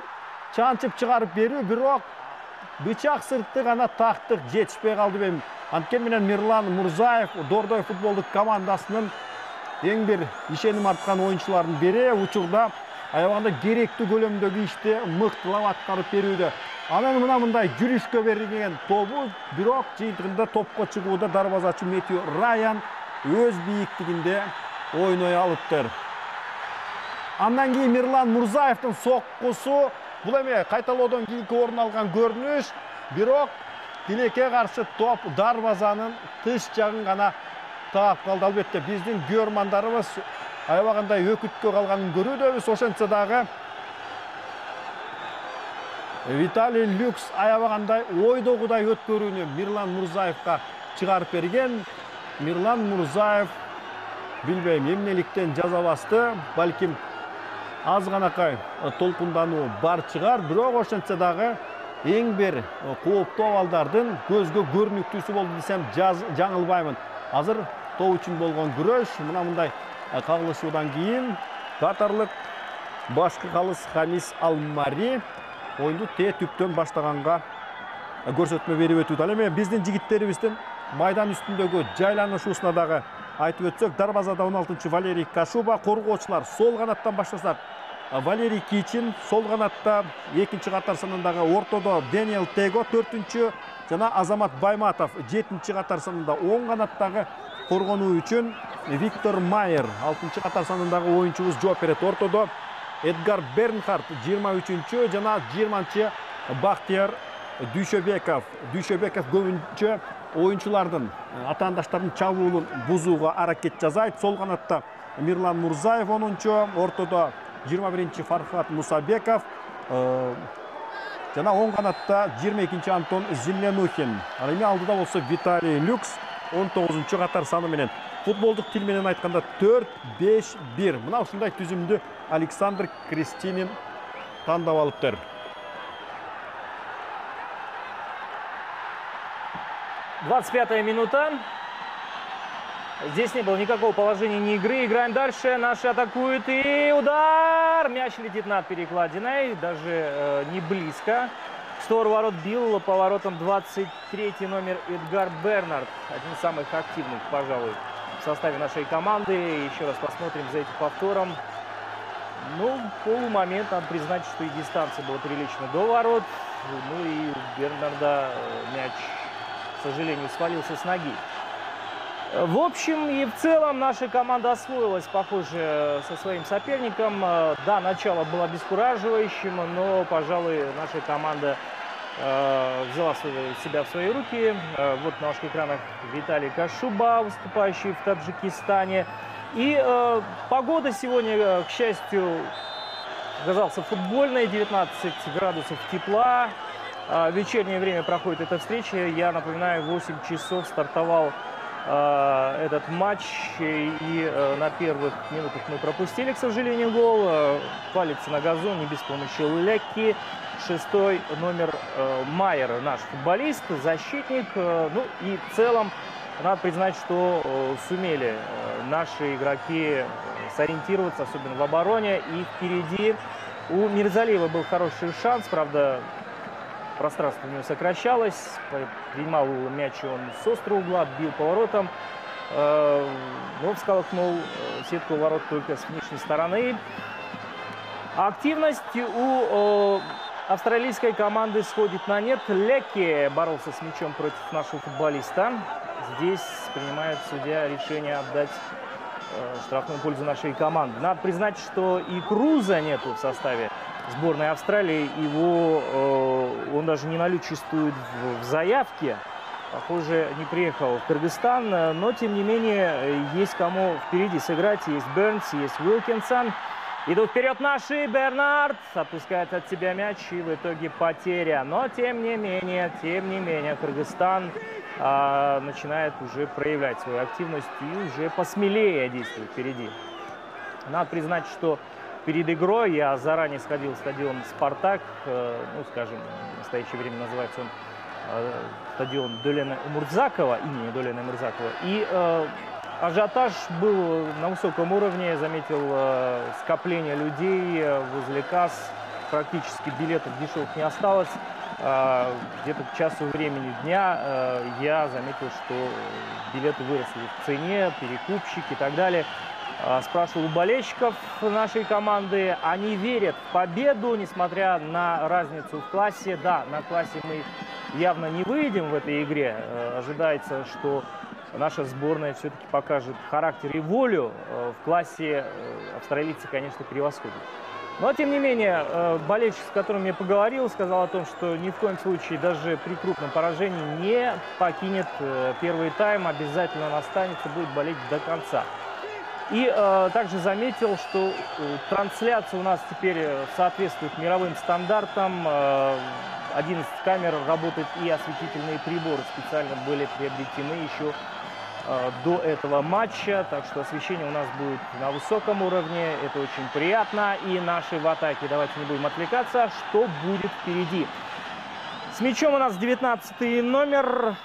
чанчып чыгарып берүү, бирок бычак сыртты гана тактык жетишпей калды бем. Анткени менен Мирлан Мурзаев Дордой футболдук командасынын эң бир ишеним арткан оюнчулардын бири. Учурда аябаганда керектүү көлөмдөгү ишти мыктылап аткарып берүүдө. Анан мындай жүрүшкө берилген тобу, бирок жыйынтыгында топко чыгууда дарбазачы Метью Раян өз бийиктигинде ойной алыптыр. Андан кийин Мирлан Мурзаевдин соккусу, бул эми кайталоодон кийинки орун алган көрүнүш, бирок тилекке каршы топ дарбазанын тыш жагын гана таап калды. Албетте биздин көрөрмандарыбыз аябагандай өкүткө калганын көрүүдөбүз. Ошентсе дагы Виталий Люкс аябагандай ойдогудай өткөрүүнү Мирлан Мурзаевга чыгарып берген. Мирлан Мурзаев билбейм эмнеликтен жаза басты, балким аз ганакай толкундануу бар чыгар, бирок ошентсе дагы эң бир кооптуу абалдардын көзгө көрүнүктүүсү болду десем жаңылбаймын. Азыр топ үчүн болгон күрөш, мындай кагылышуудан кийин катарлык башкы калыс Хамис Алмари оюнду түптөн баштаганга көрсөтмө берип өтүүдө. Ал эми биздин жигиттерибиздин майдан үстүндөгү жайланышуусуна дагы айтып өтсөк, дарбазада 16-чы Валерий Кашуба, коргоочулар сол канаттан баштасак Валерий Кичин, сол канатта экинчи катар санындагы ортодо Дэниел Tego, 4-чү жана Азамат Байматов 7-чи катар санында оң канаттагы коргонуу үчүн Виктор Майер, 6-чы катар санындагы оюнчубуз жооп берет. Ортодо Эдгар Бернхард 23-чү жана 20-чы Бактияр Дүйшөбеков. Дүйшөбеков көбүнчө оюнчулардын атаандаштардын чабуулун бузууга аракет жасайт. Сол канатта Мирлан Мурзаев 10-чу, ортодо 21-чи Фархат Мусабеков жана оң канатта 22-чи Антон Зеленухин. Ал эми алдыда болсо Виталий Люкс 19-чу катар саны менен. Футболдук тил менен айтканда 4-5-1. Мына ушундай түзүмдү Александр Кристинин тандап алыптыр. 25-я минута. Здесь не было никакого положения ни игры. Играем дальше. Наши атакуют. И удар. Мяч летит над перекладиной. Даже не близко. В сторону ворот бил поворотом 23-й номер Эдгар Бернард. Один из самых активных, пожалуй, в составе нашей команды. Еще раз посмотрим за этим повтором. Ну, полумомент, надо признать, что и дистанция была прилично до ворот. Ну и у Бернарда мяч, к сожалению, свалился с ноги. В общем и в целом наша команда освоилась, похоже, со своим соперником. Да, начало было обескураживающим, но, пожалуй, наша команда взяла себя в свои руки. Вот на ваших экранах Виталий Кашуба, выступающий в Таджикистане. И погода сегодня, к счастью, оказался футбольный, 19 градусов тепла. В вечернее время проходит эта встреча. Я напоминаю, в 8 часов стартовал этот матч. И на первых минутах мы пропустили, к сожалению, гол. Палится на газоне без помощи Лекки. 6-й номер Майер, наш футболист, защитник. Ну и в целом надо признать, что сумели наши игроки сориентироваться, особенно в обороне. И впереди у Мирзалиева был хороший шанс, правда, пространство у него сокращалось. Принимал мяч он с острого угла, бил поворотом, но всколыхнул сетку ворот только с внешней стороны. Активность у австралийской команды сходит на нет. Лекки боролся с мячом против нашего футболиста. Здесь принимает судья решение отдать штрафную пользу нашей команды. Надо признать, что и Круза нету в составе сборной Австралии. Он даже не наличествует в заявке. Похоже, не приехал в Кыргызстан. Но, тем не менее, есть кому впереди сыграть. Есть Бернс, есть Уилкинсон. Идут вперед наши. Бернард отпускает от себя мяч. И в итоге потеря. Но, тем не менее, Кыргызстан начинает уже проявлять свою активность и уже посмелее действует впереди. Надо признать, что перед игрой я заранее сходил в стадион «Спартак», ну, скажем, в настоящее время называется он стадион Долена Умурзакова, имени Долена Умурзакова. И ажиотаж был на высоком уровне, я заметил скопление людей возле касс, практически билетов дешевых не осталось. Где-то к часу времени дня я заметил, что билеты выросли в цене, перекупщики и так далее. Спрашивал у болельщиков нашей команды, они верят в победу, несмотря на разницу в классе. Да, на классе мы явно не выйдем в этой игре. Ожидается, что наша сборная все-таки покажет характер и волю. В классе австралийцы, конечно, превосходят. Но, тем не менее, болельщик, с которым я поговорил, сказал о том, что ни в коем случае, даже при крупном поражении, не покинет первый тайм. Обязательно он останется, будет болеть до конца. И также заметил, что трансляция у нас теперь соответствует мировым стандартам. 11 камер работают, и осветительные приборы специально были приобретены еще до этого матча. Так что освещение у нас будет на высоком уровне. Это очень приятно. И наши в атаке, давайте не будем отвлекаться, что будет впереди. С мячом у нас 19-й номер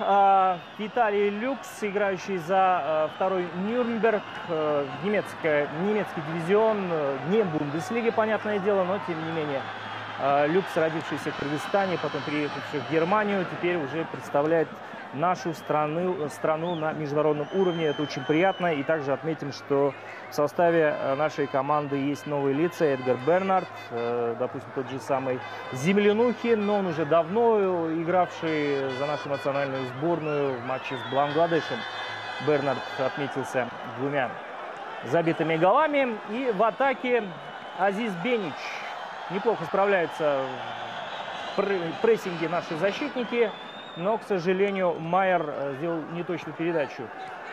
Виталий Люкс, играющий за второй Нюрнберг, немецкий дивизион, не Бундеслиги, понятное дело, но тем не менее. Люкс, родившийся в Кыргызстане, потом приехавший в Германию, теперь уже представляет нашу страну на международном уровне. Это очень приятно. И также отметим, что в составе нашей команды есть новые лица. Эдгар Бернард, допустим, тот же самый Землянухин, но он уже давно игравший за нашу национальную сборную в матче с Бангладешем. Бернард отметился 2 забитыми голами. И в атаке Азиз Бенич. Неплохо справляются в прессинге наши защитники. Но, к сожалению, Майер сделал неточную передачу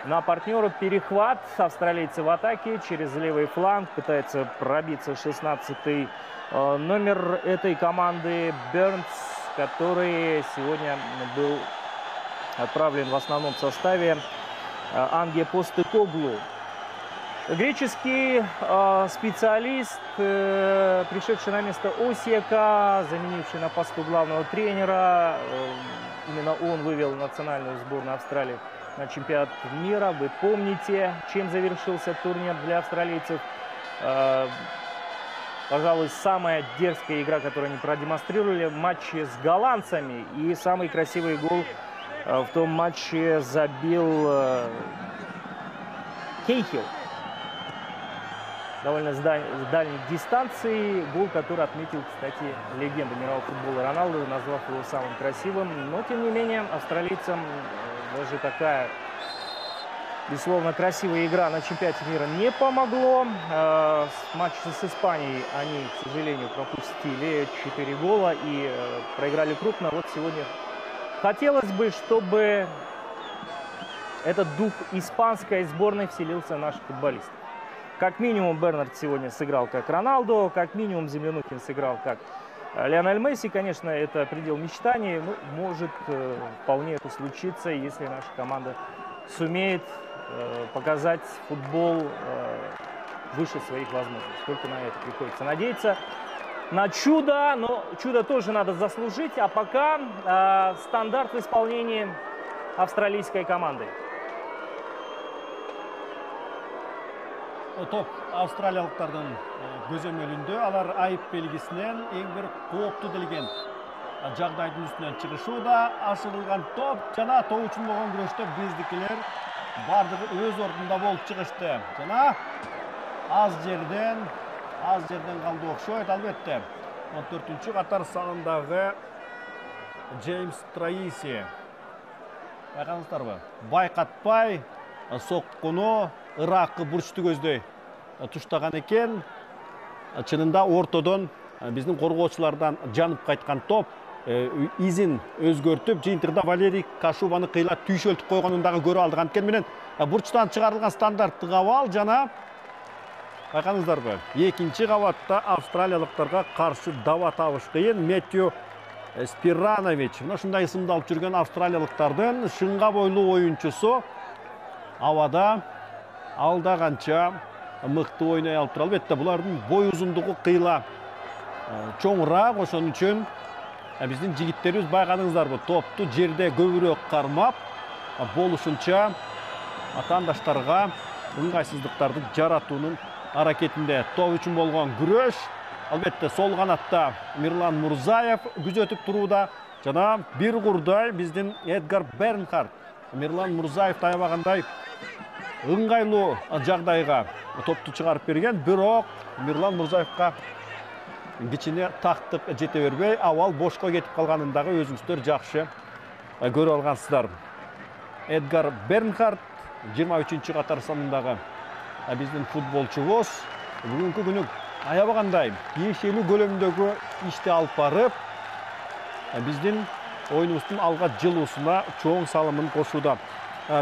на партнера. Перехват. Австралийцы в атаке через левый фланг. Пытается пробиться 16-й номер этой команды Бернс, который сегодня был отправлен в основном составе Анге Постекоглу. Греческий специалист, пришедший на место Осиека, заменивший на посту главного тренера. Именно он вывел национальную сборную Австралии на чемпионат мира. Вы помните, чем завершился турнир для австралийцев. Пожалуй, самая дерзкая игра, которую они продемонстрировали в матче с голландцами. И самый красивый гол в том матче забил Кейхилл. Довольно с дальней дистанции. Гол, который отметил, кстати, легенда мирового футбола Роналду, назвав его самым красивым. Но, тем не менее, австралийцам даже такая, безусловно, красивая игра на чемпионате мира не помогло. Матч с Испанией они, к сожалению, пропустили 4 гола и проиграли крупно. Вот сегодня хотелось бы, чтобы этот дух испанской сборной вселился в наших футболистов. Как минимум Бернард сегодня сыграл как Роналдо, как минимум Землянухин сыграл как Лионель Месси. Конечно, это предел мечтаний, но может вполне это случиться, если наша команда сумеет показать футбол выше своих возможностей. Только на это приходится надеяться. На чудо, но чудо тоже надо заслужить. А пока стандарт в исполнении австралийской команды. Топ австралиялықтардың көзөмөлүндө алар айып белгисинен эң бир кооптуу делген жагдайдын үстүнөн чыгышууда. Ашырылган топ жана топ үчүн болгон күрөштө биздикилер бардыгы өз ордунда болуп чыгышты. Жана аз жерден калды окшойт. Албетте 14-чү катар санындагы Джеймс Траиси. Байкаңыздарбы? Байкатпай соккуну ыракы бурчту көздөй туштаган экен. Чынында ортодон биздин коргоочулардан жанып кайткан топ изин өзгөртүп, жыйынтыгында Валерий Кашубаны кыйлап түйшөлтүп койгонун дагы көрүп алдык. Анткени менен бурчтан чыгарылган стандарттык абал жана байкаңыздарбы? Экинчи кабатта австралиялыктарга каршы даба табыш кыйын. Меттью Спиранович, ушундай ысымды алып жүргөн австралиялыктардын шыңга бойлуу оюнчусу абада алдаганча мыкты ойной алып тура. Албетте булардын бой узундугу кыйла чоңураак, ошон үчүн биздин жигиттерибиз байкадыңыздарбы, топту жерде көбүрөөк кармап болушунча атаандаштарга ыңгайсыздыктарды жаратуунун аракетинде. Топ үчүн болгон күрөш. Албетте сол канатта Мирлан Мурзаев күзөтүп турууда жана бир курдай биздин Эдгар Бернхард. Мирлан Мурзаев таябагандай ыңгайлуу жагдайга топту чыгарып берген, бирок Мирлан Мурзаевка кичине тактык жете бербей, авал бошко кетип калганын дагы өзүңүздөр жакшы көрүп алгансыздар. Эдгар Бернхард 23-чү катар санындагы биздин футболчубуз бүгүнкү күнү аябагандай тиешелүү көлөмдөгү ишти алып барып, биздин оюнубуздун алга жылуусуна чоң салымын кошууда.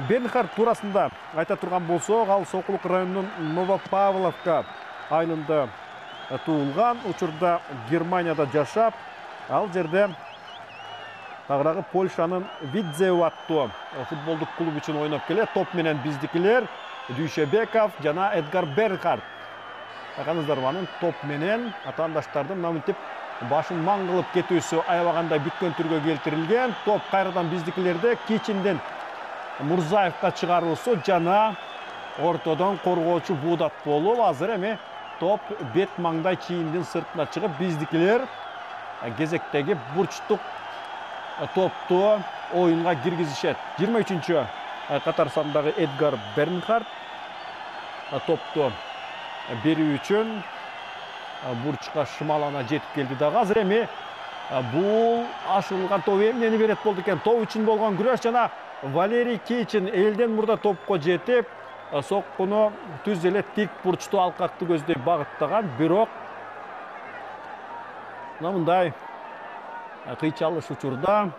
Бернхард туурасында айта турган болсок, ал Сокулук районунун Новопавловка айылында туулган, учурда Германияда жашап, ал жерде тагыраагы Польшанын Видзеу аттуу футболдук клуб үчүн ойноп келет. Топ менен биздикилер Дүйшебеков жана Эдгар Бернхард. Байкаңыздарбы, топ менен атаандаштардын мынтип башын маң кылып кетүүсү аябагандай бүткөн түргө келтирилген. Топ кайрадан биздикилерде кичинден Мурзаевка чыгаруусу жана ортодон коргоочу Будат болуп, азыр эми топ бет маңдай чийиндин сыртына чыгып, биздикилер кезектеги бурчтук топту оюнга киргизишет. 23-чү катар сандагы Эдгар Бернхард топту берүү үчүн бурчка шымалана жетип келди дагы. Азыр эми бул ашырылган топ эмнени берет болду экен? Топ үчүн болгон күрөш жана Валерий Кейчин элден мурда топко жетип, соккуну түз эле тик бурчтуу алкакты көздөй багыттаган, бирок мындай кыйчалыш учурда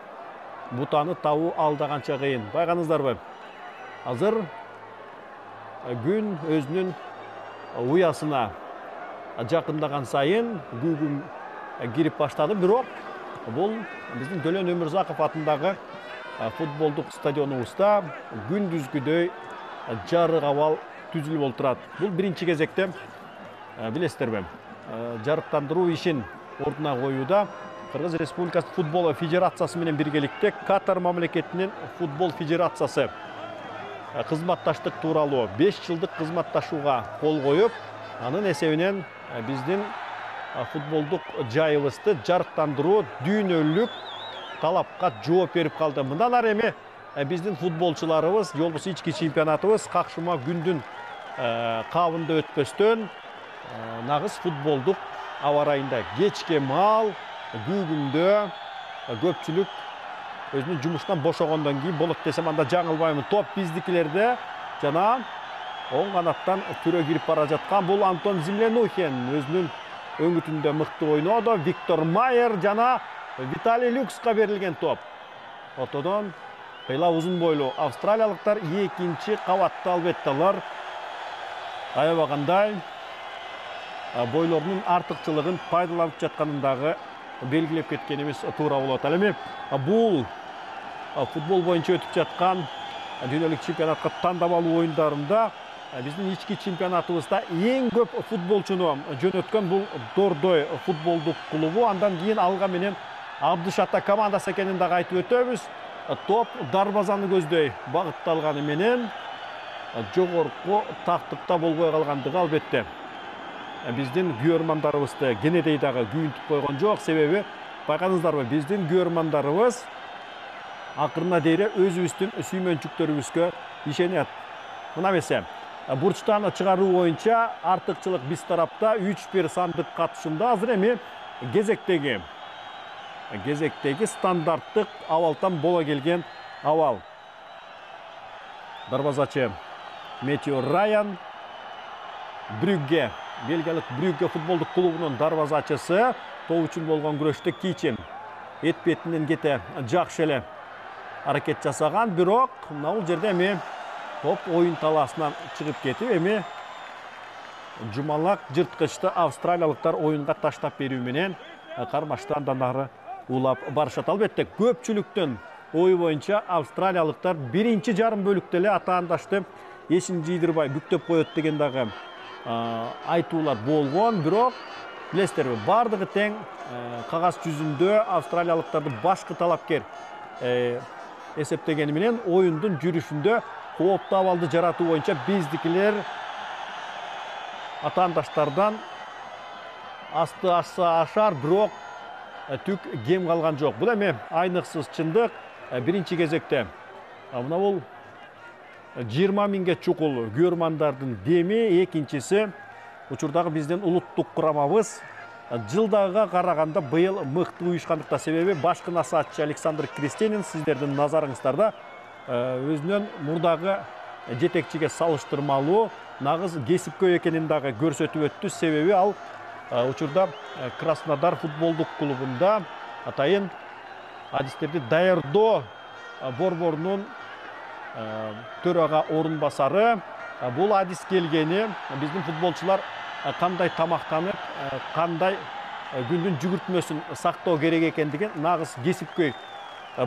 бутаны табуу алдаганча кыйын. Байкаңыздарбы? Азыр күн өзүнүн уясына жакындаган сайын күгүм кирип баштады, бирок бул биздин Төлөн Өмүрзаков атындагы футболдук стадионубузда күндүзгүдөй жарык абал түзүлүп олтурат. Бул биринчи кезекте билесиздерби, жарыктандыруу ишин ордуна коюуда Кыргыз Республикасы футбол федерациясы менен биргеликте Катар мамлекетинин футбол федерациясы кызматташтык тууралуу 5 жылдык кызматташууга кол коюп, анын эсебинен биздин футболдук жайыбызды жарыктандыруу дүйнөлүк талапка жооп берип калды. Мындан ары эми биздин футболчуларыбыз, жолбосу ички чемпионатыбыз какшыма күндүн кабында өтпөстөн нагыз футболдук аба ырайында кечке маал күгүндө көпчүлүк өзүнүн жумуштан бошогондон кийин болот десем анда жаңылбаймын. Топ биздикилерде жана оң канаттан түрө кирип бара жаткан бул Антон Землянухин өзүнүн өңүтүндө мыкты ойнодо. Виктор Майер жана Виталий Люкска берилген топ. Ортодон кыйла узун бойлуу австралиялыктар экинчи кабатта, албетте алар аябагандай бойлорунун артыкчылыгын пайдаланып жатканындагы белгилеп кеткенибиз туура болот. Ал эми бул футбол боюнча өтүп жаткан дүйнөлүк чемпионатка тандабалуу оюндарында биздин ички чемпионатыбызда эң көп футболчуну жөнөткөн бул Дордой футболдук клубу. Андан кийин алга менен Абдыш Ата командасы экенин дагы айтып өтөбүз. Топ дарбазаны көздөй багытталганы менен жогорку тактыкта болбой калгандыгы албетте биздин күйөрмандарыбызды кенедей дагы күйүнтүп койгон жок. Себеби байкадыңыздарбы, биздин күйөрмандарыбыз акырына дейре өзүбүздүн сүймөнчүктөрүбүзгө ишенет. Мына эмесе бурчтан чыгаруу боюнча артыкчылык биз тарапта 3-1 сандык катышында. Азыр эми кезектеги стандарттык абалтан бола келген абал. Дарбазачы Метео Раян, Брюгге, белгилик Брюгге футболдук клубунун дарбазачысы, топ үчүн болгон күрөштө кийчин эт бетинен кете жакшы эле аракет жасаган, бирок бул жерде эми топ оюн талаасынан чыгып кетип, эми жумалак жырткычты австралиялыктар оюнга таштап берүү менен кармаштан нары улап барышат. Албетте көпчүлүктүн ою боюнча австралиялыктар биринчи жарым бөлүктө эле атаандашты эшин жыйдырбай бүктөп коет деген дагы айтуулар болгон. Бирок билесиздерби, бардыгы тең. Кагаз жүзүндө австралиялыктарды башкы талапкер эсептегени менен оюндун жүрүшүндө кооптуу абалды жаратуу боюнча биздикилер атаандаштардан асты ашар, бирок түк кем калган жок. Бул эми айныксыз чындык. Биринчи кезекте мына бул 20 миңге чукул күйөрмандардын деми, экинчиси учурдагы биздин улуттук курамабыз жылдагыга караганда быйыл мыкты уюшкандыкта. Себеби башкы насаатчы Александр Кристенин сиздердин назарыңыздарда өзүнөн мурдагы жетекчиге салыштырмалуу нагыз кесипкөй экенин дагы көрсөтүп өттү. Себеби ал учурда Краснодар футболдук клубунда атайын адистерди даярдоо борборунун төрага орун басары. Бул адис келгени биздин футболчулар кандай тамактанып, кандай күндүн жүгүртмөсүн сактоо керек экендиги нагыз кесипкөй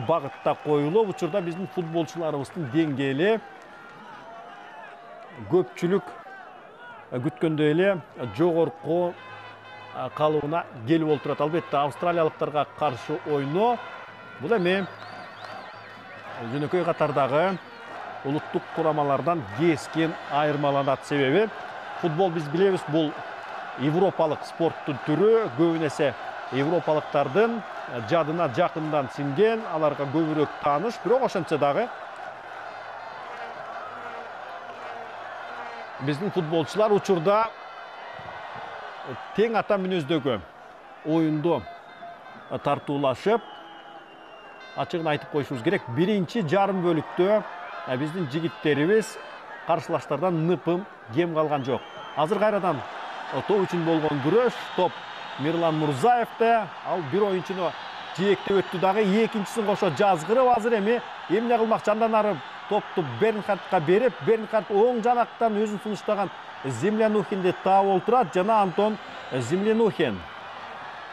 багытта коюлуп, учурда биздин футболчуларыбыздын деңгээли көпчүлүк күткөндөй эле жогорку калыбына келип олтурат. Албетте австралиялыктарга каршы ойноо бул эми жөнөкөй катардагы улуттук курамалардан кескин айырмаланат. Себеби футбол, биз билебиз, бул европалык спорттун түрү, көбүн эсе европалыктардын жадына жакындан сиңген, аларга көбүрөөк тааныш. Бирок ошентсе дагы биздин футболчулар учурда тең ата мүнөздөгү оюнду тартуулашып, ачыгын айтып коюшубуз керек, биринчи жарым бөлүктө биздин жигиттерибиз каршылаштардан ныпым кем калган жок. Азыр кайрадан топ үчүн болгон күрөш, топ Мирлан Мурзаевде, ал бир оюнчуну жээктеп өттү дагы, экинчисин кошо жазгырып, азыр эми эмне кылмак, жандан ары топту Бернхардка берип, Бернхард оң жанактан өзүн сунуштаган Землянухинди таап олтурат. Жана Антон Землянухин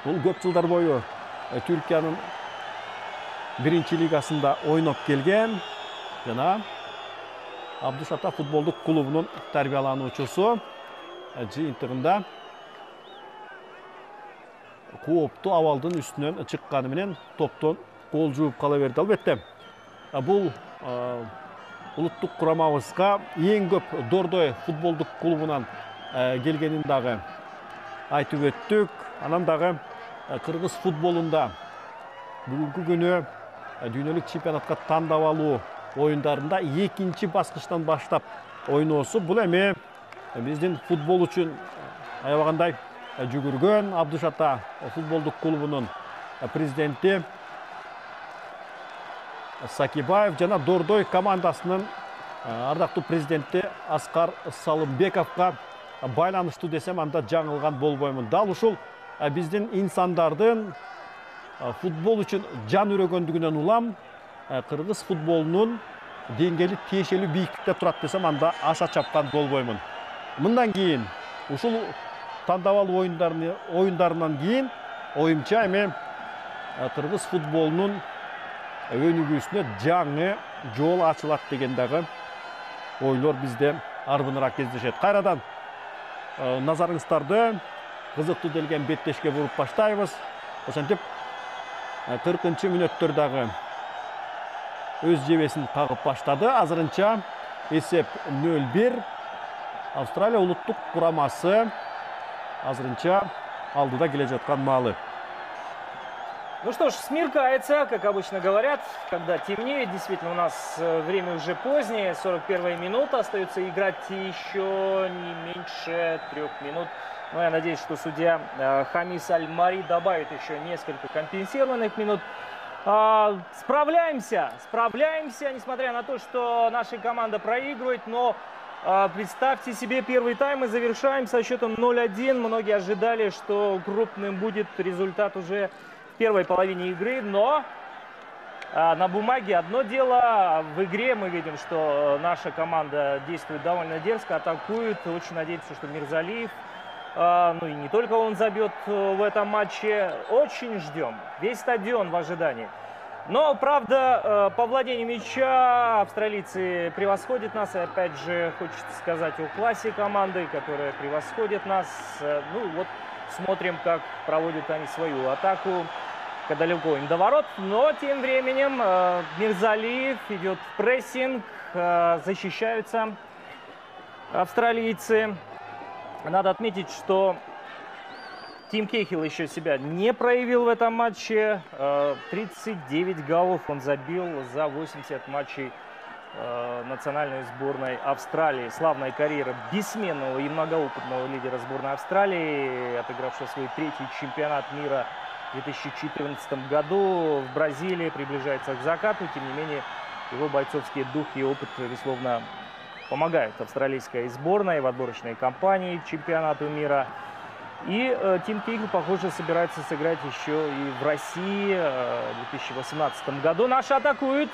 бул көп жылдар бою Түркиянын биринчи лигасында ойноп келген, жана Абдыш Ата футболдук клубунун тарбиялануучусу. Жыйынтыгында кооптуу абалдын үстүнөн чыкканы менен топтон кол жууп кала берди. Албетте бул улуттук курамабызга эң көп Дордой футболдук клубунан келгенин дагы айтып өттүк. Анан дагы кыргыз футболунда бүгүнкү күнү дүйнөлүк чемпионатка тандап алуу оюндарында экинчи баскычтан баштап ойноосу бул эми биздин футбол үчүн аябагандай жүгүргөн. Абдыш Ата футболдук клубунун президенти Сакибаев жана Дордой командасынын ардактуу президенти Аскар Салымбековго байланыштуу десем анда жаңылган болбоймун. Дал ушул биздин инсандардын футбол үчүн жан үрөгөндүгүнөн улам кыргыз футболунун деңгээли тиешелүү бийиктикте турат десем анда аша чапкан болбоймун. Мындан кейін ушул тандабал ойындарынан кейін оюмча эми кыргыз футболунун өнүгүүсүнө жаңы жол ачылат деген дагы ойлор бизде арбыныраак кездешет. Кайрадан назарыңыздарды кызыктуу делген беттешке буруп баштайбыз. Ошентип 40-мүнөттөр дагы өз жебесин кагып баштады. Азырынча эсеп 0-1. Австралия улуттук курамасы азырынча алдыда келе жаткан маалы. Ну что ж, смеркается, как обычно говорят, когда темнеет. Действительно, у нас время уже позднее, 41-я минута. Остается играть еще не меньше 3 минут. Но я надеюсь, что судья Хамис Аль-Мари добавит еще несколько компенсированных минут. Справляемся, несмотря на то, что наша команда проигрывает. Но представьте себе, первый тайм мы завершаем со счетом 0-1. Многие ожидали, что крупным будет результат уже в первой половине игры, но на бумаге одно дело, в игре мы видим, что наша команда действует довольно дерзко, атакует. Очень надеемся, что Мирзалиев, ну и не только он забьет в этом матче. Очень ждем, весь стадион в ожидании. Но, правда, по владению мяча австралийцы превосходят нас. И опять же, хочется сказать о классе команды, которая превосходит нас. Ну вот, смотрим, как проводят они свою атаку. Далеко им до ворот, но тем временем Мирзалиев идет в прессинг, защищаются австралийцы. Надо отметить, что Тим Кейхил еще себя не проявил в этом матче. 39 голов он забил за 80 матчей национальной сборной Австралии. Славная карьера бессменного и многоопытного лидера сборной Австралии, отыгравшего свой 3-й чемпионат мира в 2014 году в Бразилии, приближается к закату. Тем не менее, его бойцовский дух и опыт, безусловно, помогают австралийской сборной в отборочной кампании к чемпионату мира. И Тим Кейхил, похоже, собирается сыграть еще и в России в 2018 году. Наши атакуют.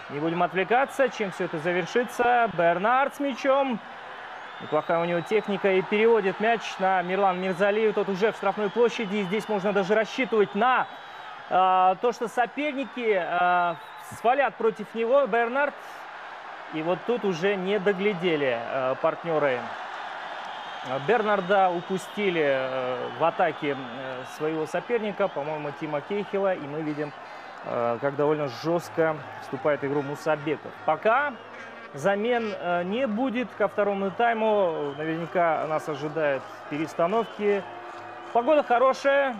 Не будем отвлекаться. Чем все это завершится? Бернард с мячом. Неплохая у него техника, и переводит мяч на Мирлан Мирзалиев. Тот уже в штрафной площади. И здесь можно даже рассчитывать на то, что соперники свалят против него. Бернард. И вот тут уже не доглядели партнеры Бернарда. Упустили в атаке своего соперника, по-моему, Тима Кейхила. И мы видим, как довольно жестко вступает в игру Мусабеков. Пока замен не будет ко второму тайму. Наверняка нас ожидают перестановки. Погода хорошая.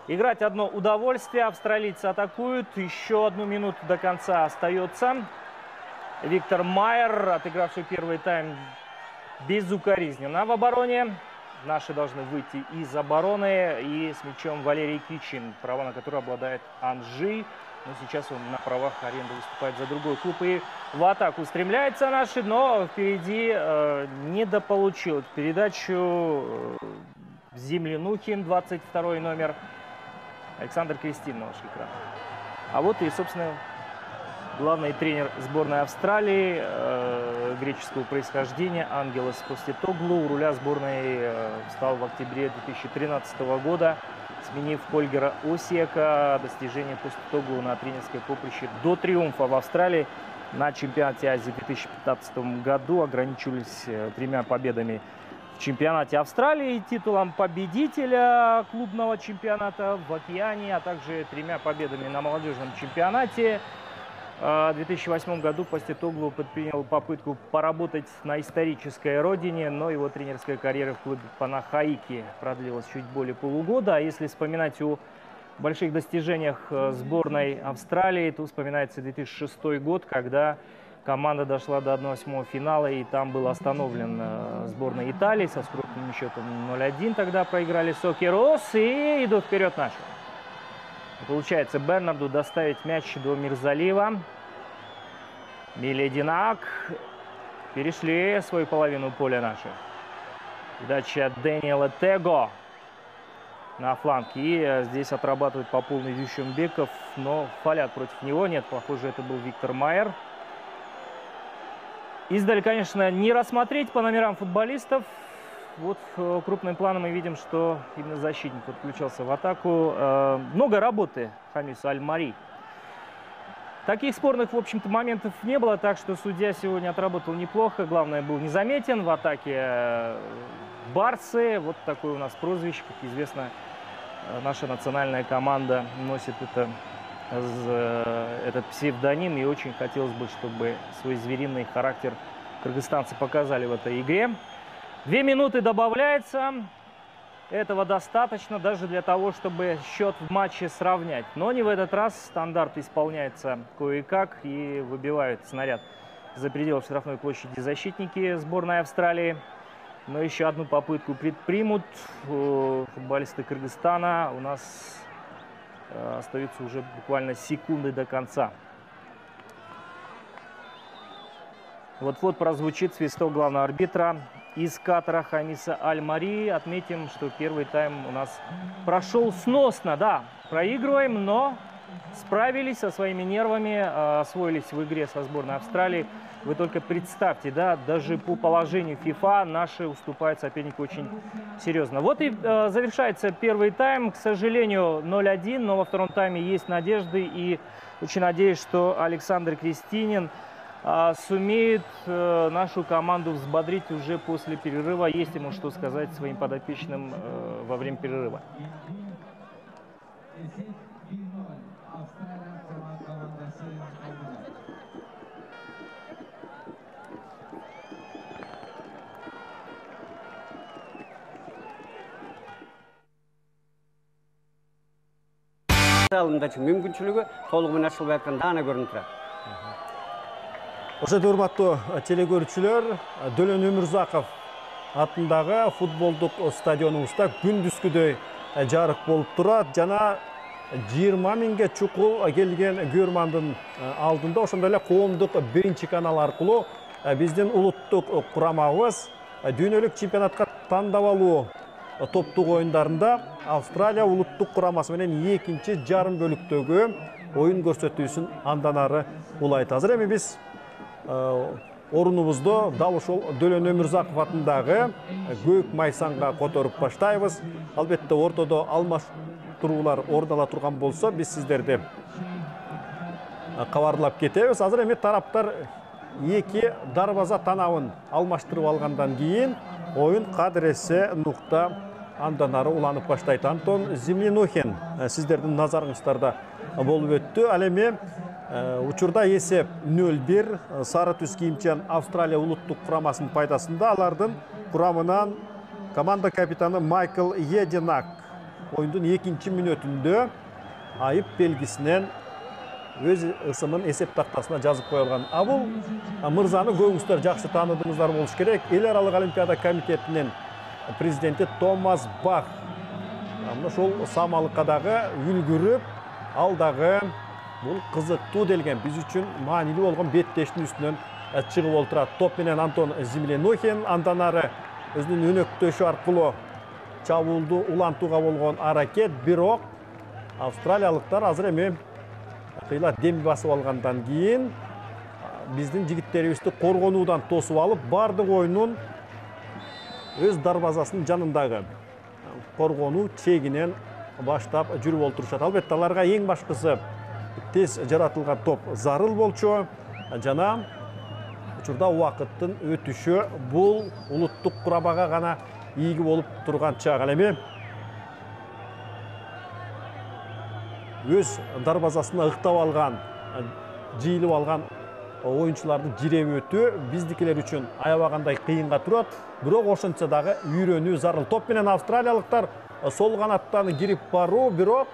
Играть одно удовольствие. Австралийцы атакуют. Еще 1 минуту до конца остается. Виктор Майер, отыгравший первый тайм безукоризненно в обороне. Наши должны выйти из обороны. И с мячом Валерий Кичин, права на который обладает Анжи. Но сейчас он на правах аренды выступает за другой клуб. И в атаку стремляется наши, но впереди недополучил передачу Землянухин, 22-й номер. Александр Кристин на ваш экран. А вот и, собственно, главный тренер сборной Австралии греческого происхождения Ангелос Постетоглу. У руля сборной стал в октябре 2013 года, сменив Хольгера Осиека. Достижения Постетоглу на тренерской поприще до триумфа в Австралии на чемпионате Азии в 2015 году ограничивались 3 победами в чемпионате Австралии и титулом победителя клубного чемпионата в Океании, а также 3 победами на молодежном чемпионате. В 2008 году Постетоглу предпринял попытку поработать на исторической родине, но его тренерская карьера в клубе Панахаики продлилась чуть более полугода. А если вспоминать о больших достижениях сборной Австралии, то вспоминается 2006 год, когда команда дошла до 1/8 финала, и там был остановлен сборной Италии со скромным счетом 0-1. Тогда проиграли Сокерос и идут вперед наши. Получается Бернарду доставить мяч до Мирзалиева. Милединак. Перешли свою половину поля наши. Передача от Дэниела Tego на фланг. И здесь отрабатывает по полной Дюшенбеков, но фалят против него. Нет, похоже, это был Виктор Майер. Издали, конечно, не рассмотреть по номерам футболистов. Вот крупным планом мы видим, что именно защитник подключался в атаку. Много работы Хамису Аль-Мари. Таких спорных, в общем-то, моментов не было, так что судья сегодня отработал неплохо. Главное, был незаметен в атаке Барсы. Вот такое у нас прозвище, как известно, наша национальная команда носит этот псевдоним. И очень хотелось бы, чтобы свой звериный характер кыргызстанцы показали в этой игре. 2 минуты добавляется. Этого достаточно даже для того, чтобы счет в матче сравнять. Но не в этот раз. Стандарт исполняется кое-как и выбивают снаряд за пределы штрафной площади защитники сборной Австралии. Но еще одну попытку предпримут футболисты Кыргызстана. У нас остаются уже буквально секунды до конца. Вот-вот прозвучит свисток главного арбитра из Катара Хамиса Аль-Мари. Отметим, что первый тайм у нас прошел сносно. Да, проигрываем, но справились со своими нервами, освоились в игре со сборной Австралии. Вы только представьте, да, даже по положению FIFA наши уступают сопернику очень серьезно. Вот и завершается первый тайм. К сожалению, 0-1, но во втором тайме есть надежды. И очень надеюсь, что Александр Крестинин сумеет нашу команду взбодрить уже после перерыва. Есть ему что сказать своим подопечным во время перерыва. Мүмкіншілігі толығымен ашылып жатқан дана көрініп тұрады. Ошо урматтуу телекөрүүчүлөр, Дөлөн Өмүрзаков атындагы футболдук стадионубузда күндүзгүдөй жарык болуп турат. Жана 20 миңге чукул келген көрмандын алдында ошондой эле коомдук биринчи канал аркылуу биздин улуттук курамабыз дүйнөлүк чемпионатка тандап алуу топтук оюндарында Австралия улуттук курамасы менен экинчи жарым бөлүктөгү оюн көрсөтүүсүн андан ары улайт. Азыр эми биз орунубузду дал ушул Дөлөн Өмүрзаков атындагы көк майсанга которуп баштайбыз. Албетте ортодо алмаштыруулар орун ала турган болсо, биз сиздерди кабарлап кетебиз. Азыр эми тараптар эки дарбаза танабын алмаштырып алгандан кийин оюн кадыресе нукта андан ары уланып баштайт. Антон Землянухин сиздердин назарыңыздарда болуп өттү. Ал эми учурда эсеп 0-1 сары түс кийимчен Австралия улуттук курамасынын пайдасында. Алардын курамынан команда капитаны Майкл Единак оюндун 2-чи мүнөтүндө айып белгисинен өз ысымын эсеп тактасына жазып коюлган. Бул мырзаны көбүңүздөр жакшы тааныдыңыздар болуш керек. Эл аралык олимпиада комитетинин президенти Томас Бах. Ошол самалыкадагы үлгүрүп, алдагы бул кызыктуу делген, биз үчүн маанилүү болгон беттештин үстүнөн чыгып олтурат. Топ менен Антон Землянухин, андан ары өзүнүн өнөктөшү аркылуу чабуулду улантууга болгон аракет. Бирок австралиялыктар азыр эми кыйла дем басып алгандан кийин биздин жигиттерибизди коргонуудан тосуп алып, бардык оюнун өз дарбазасынын жанындагы коргонуу чегинен баштап жүрүп олтурушат. Албетте аларга эң башкысы тез жаратылган топ зарыл болчу. Жана учурда убакыттын өтүшү бул улуттук курамага гана ийги болуп турган чак. Ал эми өз дарбазасына ыктап алган, жыйылып алган оюнчулардын жиремөтү биздикилер үчүн аябагандай кыйынга турат. Бирок ошончо дагы үйрөнүү зарыл. Топ менен австралиялыктар сол канаттан кирип баруу, бирок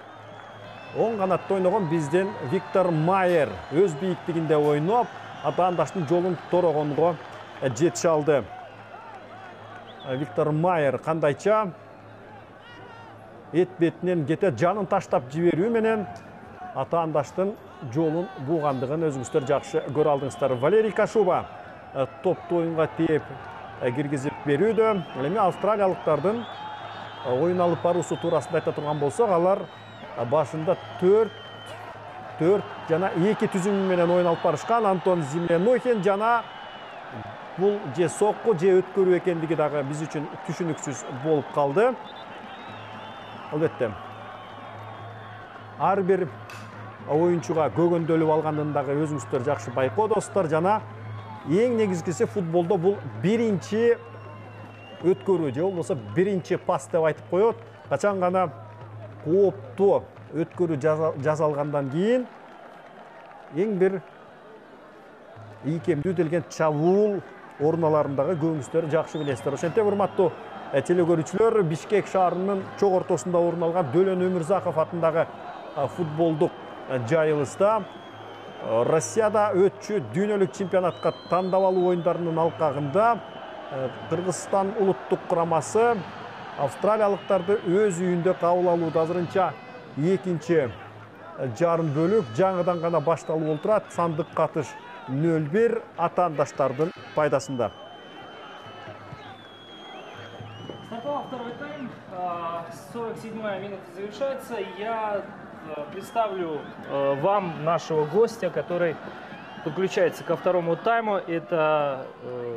оң канатта ойногон биздин Виктор Майер өз бийиктигинде ойноп, атаандаштын жолун торогонго жетише алды. Виктор Майер кандайча эт бетинен кетет, жанын таштап жиберүү менен атаандаштын жолун бугандыгын өзүңүздөр жакшы көрө алдыңыздар. Валерий Кашуба топту оюнга тээп киргизип берүүдө. Эми австралиялыктардын оюн алып баруусу туурасында айта турган болсок, алар башында 4 жана 2 түзүмү менен оюн алып барышкан. Антон Землянухин жана Бұл же соққы, же өткөрүү экендиги дагы биз үчүн түшүнүксүз болуп калды. Албетте. Ар бир оюнчуга көгөндөлүп алгандыгы өзүңүздөр жакшы байкоодосуздар. Жана эң негизгиси футболдо бул биринчи өткөрүү же болбосо биринчи пас деп айтып коет. Качан гана кооптуу өткөрүү жасалгандан кийин эң бир ийкемдүү делген чабуул оруналарындагы көңүстөр жакшы билесиздер. Ошентип урматтуу телекөрүүчүлөр, Бишкек шаарынын чок ортосунда орун алган Дөлөн Өмүрзаков атындагы футболдук жайылышта Россияда өтчү дүйнөлүк чемпионатка тандап алуу оюндарынын алкагында Кыргызстан улуттук курамасы австралиялыктарды өз үйүндө кабыл алууда азырынча экинчи жарым бөлүк жаңыдан гана башталып отурат. Сандык катыш 0-1 атаандаштардын пайдасында. Стартовал второй тайм, 47-я минута завершается. Я представлю вам нашего гостя, который подключается ко второму тайму. Это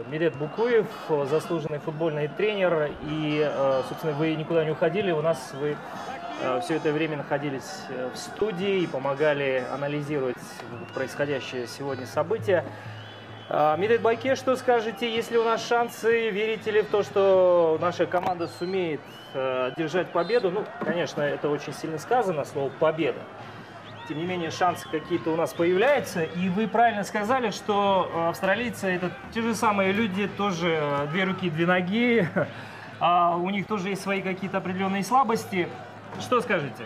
Мирет Букуев, заслуженный футбольный тренер. И, собственно, вы никуда не уходили. У нас вы все это время находились в студии и помогали анализировать происходящее сегодня события. Мирет Байке, что скажете, есть ли у нас шансы, верите ли в то, что наша команда сумеет держать победу? Ну, конечно, это очень сильно сказано, слово «победа». Тем не менее, шансы какие-то у нас появляются. И вы правильно сказали, что австралийцы — это те же самые люди, тоже две руки, две ноги. У них тоже есть свои какие-то определенные слабости. Что скажете?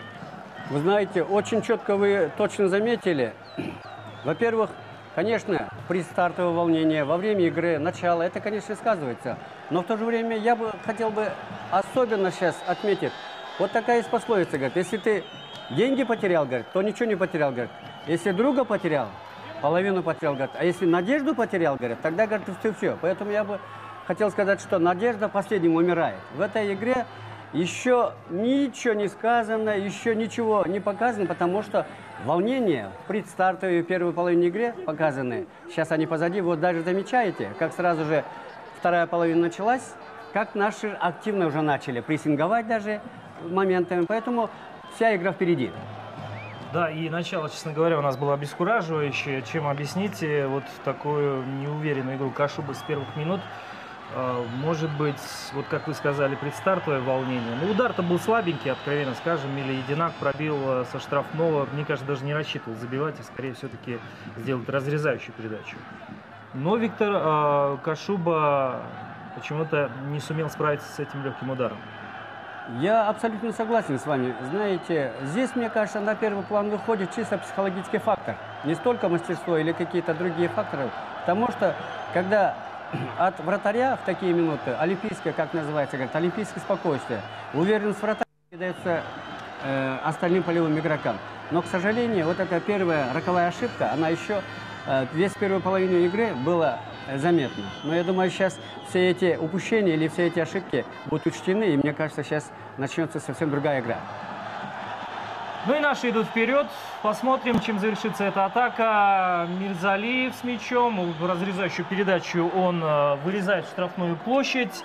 Вы знаете, очень четко вы точно заметили. Во-первых, конечно, при стартовое волнение, во время игры, начало, это, конечно, сказывается. Но в то же время я бы хотел бы особенно сейчас отметить, вот такая есть пословица, говорит, если ты деньги потерял, говорит, то ничего не потерял, говорит. Если друга потерял, половину потерял, говорит. А если надежду потерял, говорит, тогда, говорит, ты все. Поэтому я бы хотел сказать, что надежда последним умирает. В этой игре еще ничего не сказано, еще ничего не показано, потому что волнение в предстартовой первой половине игры показаны. Сейчас они позади. Вот даже замечаете, как сразу же вторая половина началась, как наши активно уже начали прессинговать даже моментами. Поэтому вся игра впереди. Да, и начало, честно говоря, у нас было обескураживающее. Чем объясните вот такую неуверенную игру Кашубы с первых минут? Может быть, вот как вы сказали, предстартовое волнение. Ну, удар-то был слабенький, откровенно скажем. Миля Единак пробил со штрафного. Мне кажется, даже не рассчитывал забивать, и скорее все-таки сделать разрезающую передачу. Но Виктор Кашуба почему-то не сумел справиться с этим легким ударом. Я абсолютно согласен с вами. Знаете, здесь, мне кажется, на первый план выходит чисто психологический фактор. Не столько мастерство или какие-то другие факторы. Потому что, когда от вратаря в такие минуты, олимпийское, как называется, говорят, олимпийское спокойствие, уверенность вратаря передается остальным полевым игрокам. Но, к сожалению, вот эта первая роковая ошибка, она еще весь первую половину игры была заметна. Но я думаю, сейчас все эти упущения или все эти ошибки будут учтены, и мне кажется, сейчас начнется совсем другая игра. Ну и наши идут вперед. Посмотрим, чем завершится эта атака. Мирзалиев с мячом. В разрезающую передачу он вырезает в штрафную площадь.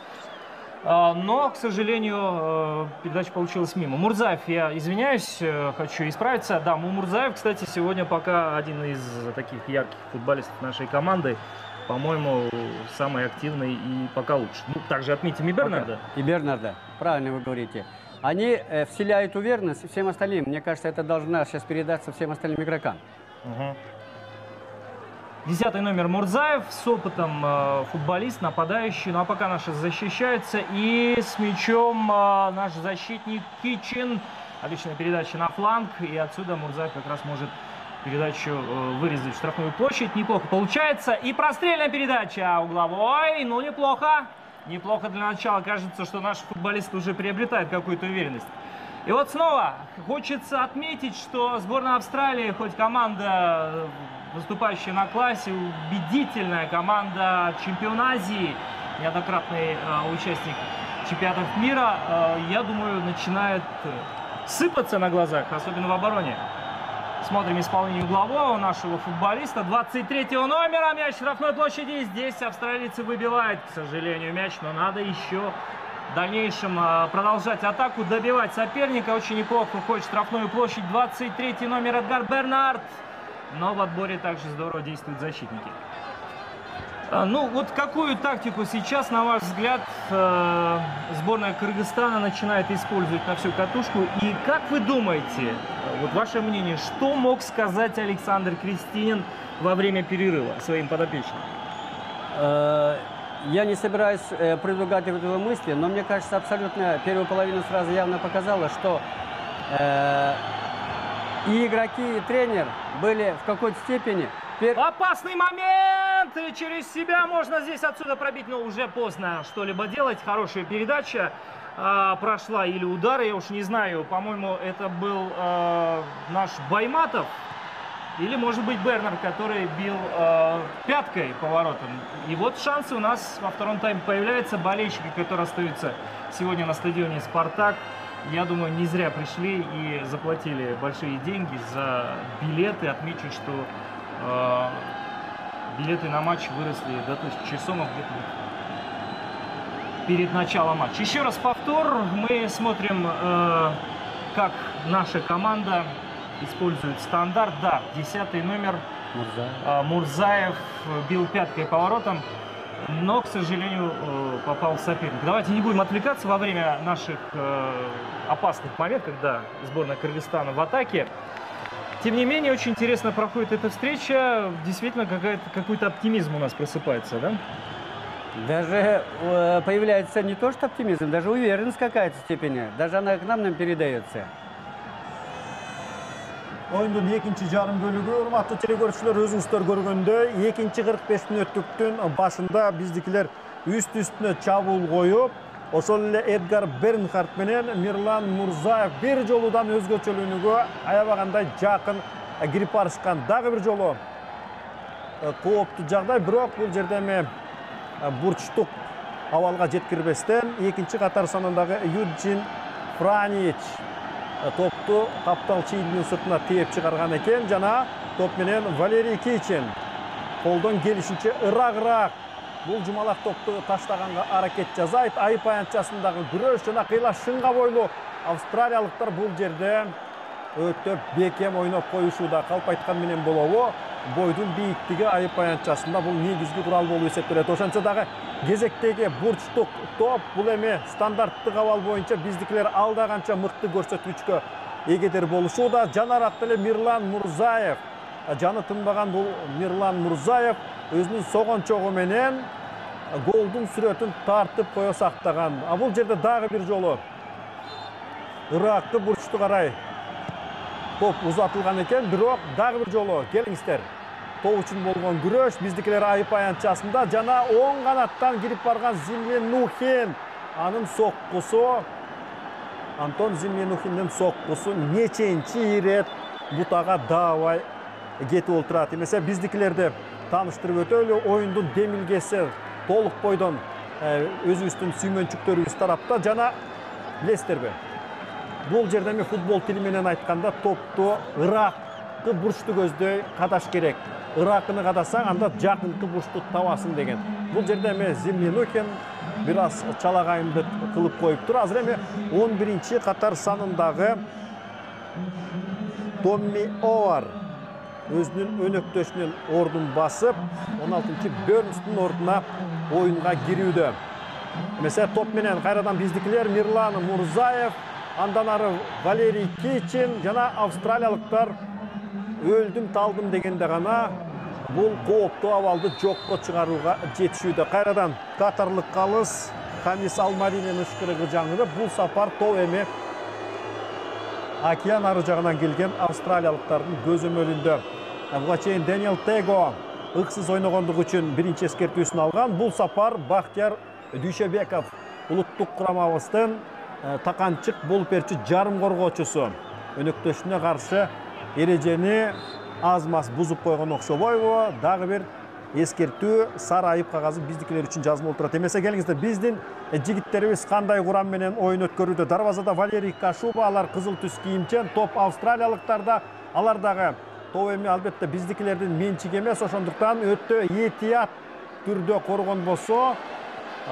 Но, к сожалению, передача получилась мимо. Мурзаев, я извиняюсь, хочу исправиться. Да, Мурзаев, кстати, сегодня пока один из таких ярких футболистов нашей команды. По-моему, самый активный и пока лучше. Ну, также отметим и Бернарда. И Бернарда, правильно вы говорите. Они вселяют уверенность всем остальным. Мне кажется, это должна сейчас передаться всем остальным игрокам. 10-й номер Мурзаев с опытом футболист, нападающий. Ну а пока наши защищаются. И с мячом наш защитник Кичин. Отличная передача на фланг. И отсюда Мурзаев как раз может передачу вырезать в штрафную площадь. Неплохо получается. И прострельная передача угловой. Ну неплохо. Неплохо для начала. Кажется, что наши футболисты уже приобретают какую-то уверенность. И вот снова хочется отметить, что сборная Австралии, хоть команда, выступающая на классе, убедительная команда чемпиона Азии, неоднократный участник чемпионатов мира, я думаю, начинает сыпаться на глазах, особенно в обороне. Смотрим исполнение углового нашего футболиста. 23-го номера. Мяч в штрафной площади. Здесь австралийцы выбивают, к сожалению, мяч. Но надо еще в дальнейшем продолжать атаку, добивать соперника. Очень неплохо выходит в штрафную площадь 23-й номер Эдгар Бернард. Но в отборе также здорово действуют защитники. Ну, вот какую тактику сейчас, на ваш взгляд, сборная Кыргызстана начинает использовать на всю катушку? И как вы думаете, вот ваше мнение, что мог сказать Александр Крестинин во время перерыва своим подопечным? Я не собираюсь предлагать этого мысли, но мне кажется, абсолютно первую половину сразу явно показала, что и игроки, и тренер были в какой-то степени... Опасный момент! И через себя можно здесь отсюда пробить, но уже поздно что-либо делать. Хорошая передача прошла или удар, я уж не знаю. По-моему, это был наш Байматов. Или, может быть, Бернер, который бил пяткой по воротам. И вот шансы у нас во втором тайме появляются. Болельщики, которые остаются сегодня на стадионе «Спартак», я думаю, не зря пришли и заплатили большие деньги за билеты. Отмечу, что билеты на матч выросли до 1000 сомов где-то перед началом матча. Еще раз повтор. Мы смотрим, как наша команда использует стандарт. Да, 10-й номер Мурзаев бил пяткой по воротам, но, к сожалению, попал в соперника. Давайте не будем отвлекаться во время наших опасных моментов, когда сборная Кыргызстана в атаке. Тем не менее, очень интересно проходит эта встреча. Действительно, какой-то оптимизм у нас просыпается, да? Даже появляется не то что оптимизм, даже уверенность какая-то степени. Даже она к нам передается. Oyundun ikinci yarım bölügü, urmatlı telegörçüler özünüzler görgöndö, ikinci 45 minütlüktün başında bizdikiler üst-üstüne çabul koyup, ошол эле Эдгар Бернхард менен Мирлан Мурзаев бир жолудан өзгөчөлүгү аябагандай жакын кирип барышкан. Дагы бир жолу кооптуу жагдай, бирок бул жерде эми бурчтук абалга жеткирбестен экинчи катар санындагы Юджин Франич топту каптал чийилдин сыртына тээп чыгарган экен. Жана топ менен Валерий Кичин колдон келишинче ырак бул жумалак топту таштаганга аракет жасайт. Айып аянтчасындагы күрөш жана кыйлашынга бойлуу австралиялыктар бул жерде өтө бекем ойноп коюшууда. Калп айткан менен болобу, бойдун бийиктиги айып аянтчасында бул негизги курал болуп эсептелет. Ошончо дагы кезектеги бурчтук топ бул эми стандарттык абал боюнча биздикилер алда канча мыкты көрсөткүчкө эгедер болушууда. Жанаrak деле Мирлан Мурзаев, жаны тынбаган бул Мирлан Мурзаев өзүнүн согончогу менен голдун сүрөтүн тартып кое сактаган. А бул жерде дагы бир жолу ыракты бурчту карай топ узатылган экен, бирок дагы бир жолу келиңиздер. Топ үчүн болгон күрөш биздикилер айып аянтчасында жана оң канаттан кирип барган Зимленухин. Анын соккусу, Антон Зимленухиндин соккусу неченчи ирет бутага даабай кетип олтурат. Эмесе биздикилерди таныштырып өтөлү. Оюндун демилгеси толук бойдон өзүбүздүн сүймөнчүктөрүбүз тарапта жана билесиздерби? Бул жерде эми футбол тили менен айтканда топту ыракты бурчту көздөй кадаш керек. Ыракыны кадасаң, анда жакынкы бурчту табасың деген. Бул жерде эми Зимленухин бир аз чалагайымдык кылып коюптур. Азыр эми 11-чи катар санындагы Томми Овар өзүнүн өнөктөшүнүн ордун басып, 16-чы Бернстин ордуна оюнга кирүүдө. Эмесе топ менен кайрадан биздикилер Мирлан Мурзаев, андан ары Валерий Кичин жана австралиялыктар өлдүм талдым дегенде гана бул кооптуу абалды жокко чыгарууга жетишүүдө. Кайрадан катарлык калыс Хамис Алмаринин ышкырыгы жаңырып, бул сапар топ эми океан ары жагынан келген австралиялыктардын көзөмөлүндө. Буга чейин Даниэл Tego ыксыз ойногондугу үчүн биринчи эскертүүсүн алган. Бул сапар Бахтияр Дүйшөбеков улуттук курамабыздын таканчык болуп берчү жарым коргоочусу өнөктөшүнө каршы эрежени аз-маз бузуп койгон окшобойбу. Дагы бир эскертүү сары айып кагазы биздикилер үчүн жазылып отурат. Эмесе келиңиздер, биздин жигиттерибиз кандай курам менен оюн өткөрүүдө. Дарбазада Валерий Кашуба, алар кызыл түс кийимчен, топ австралиялыктарда. Алардағы топ эми албетте биздикилердин менчиги эмес, ошондуктан өтө этият түрдө коргон болсо,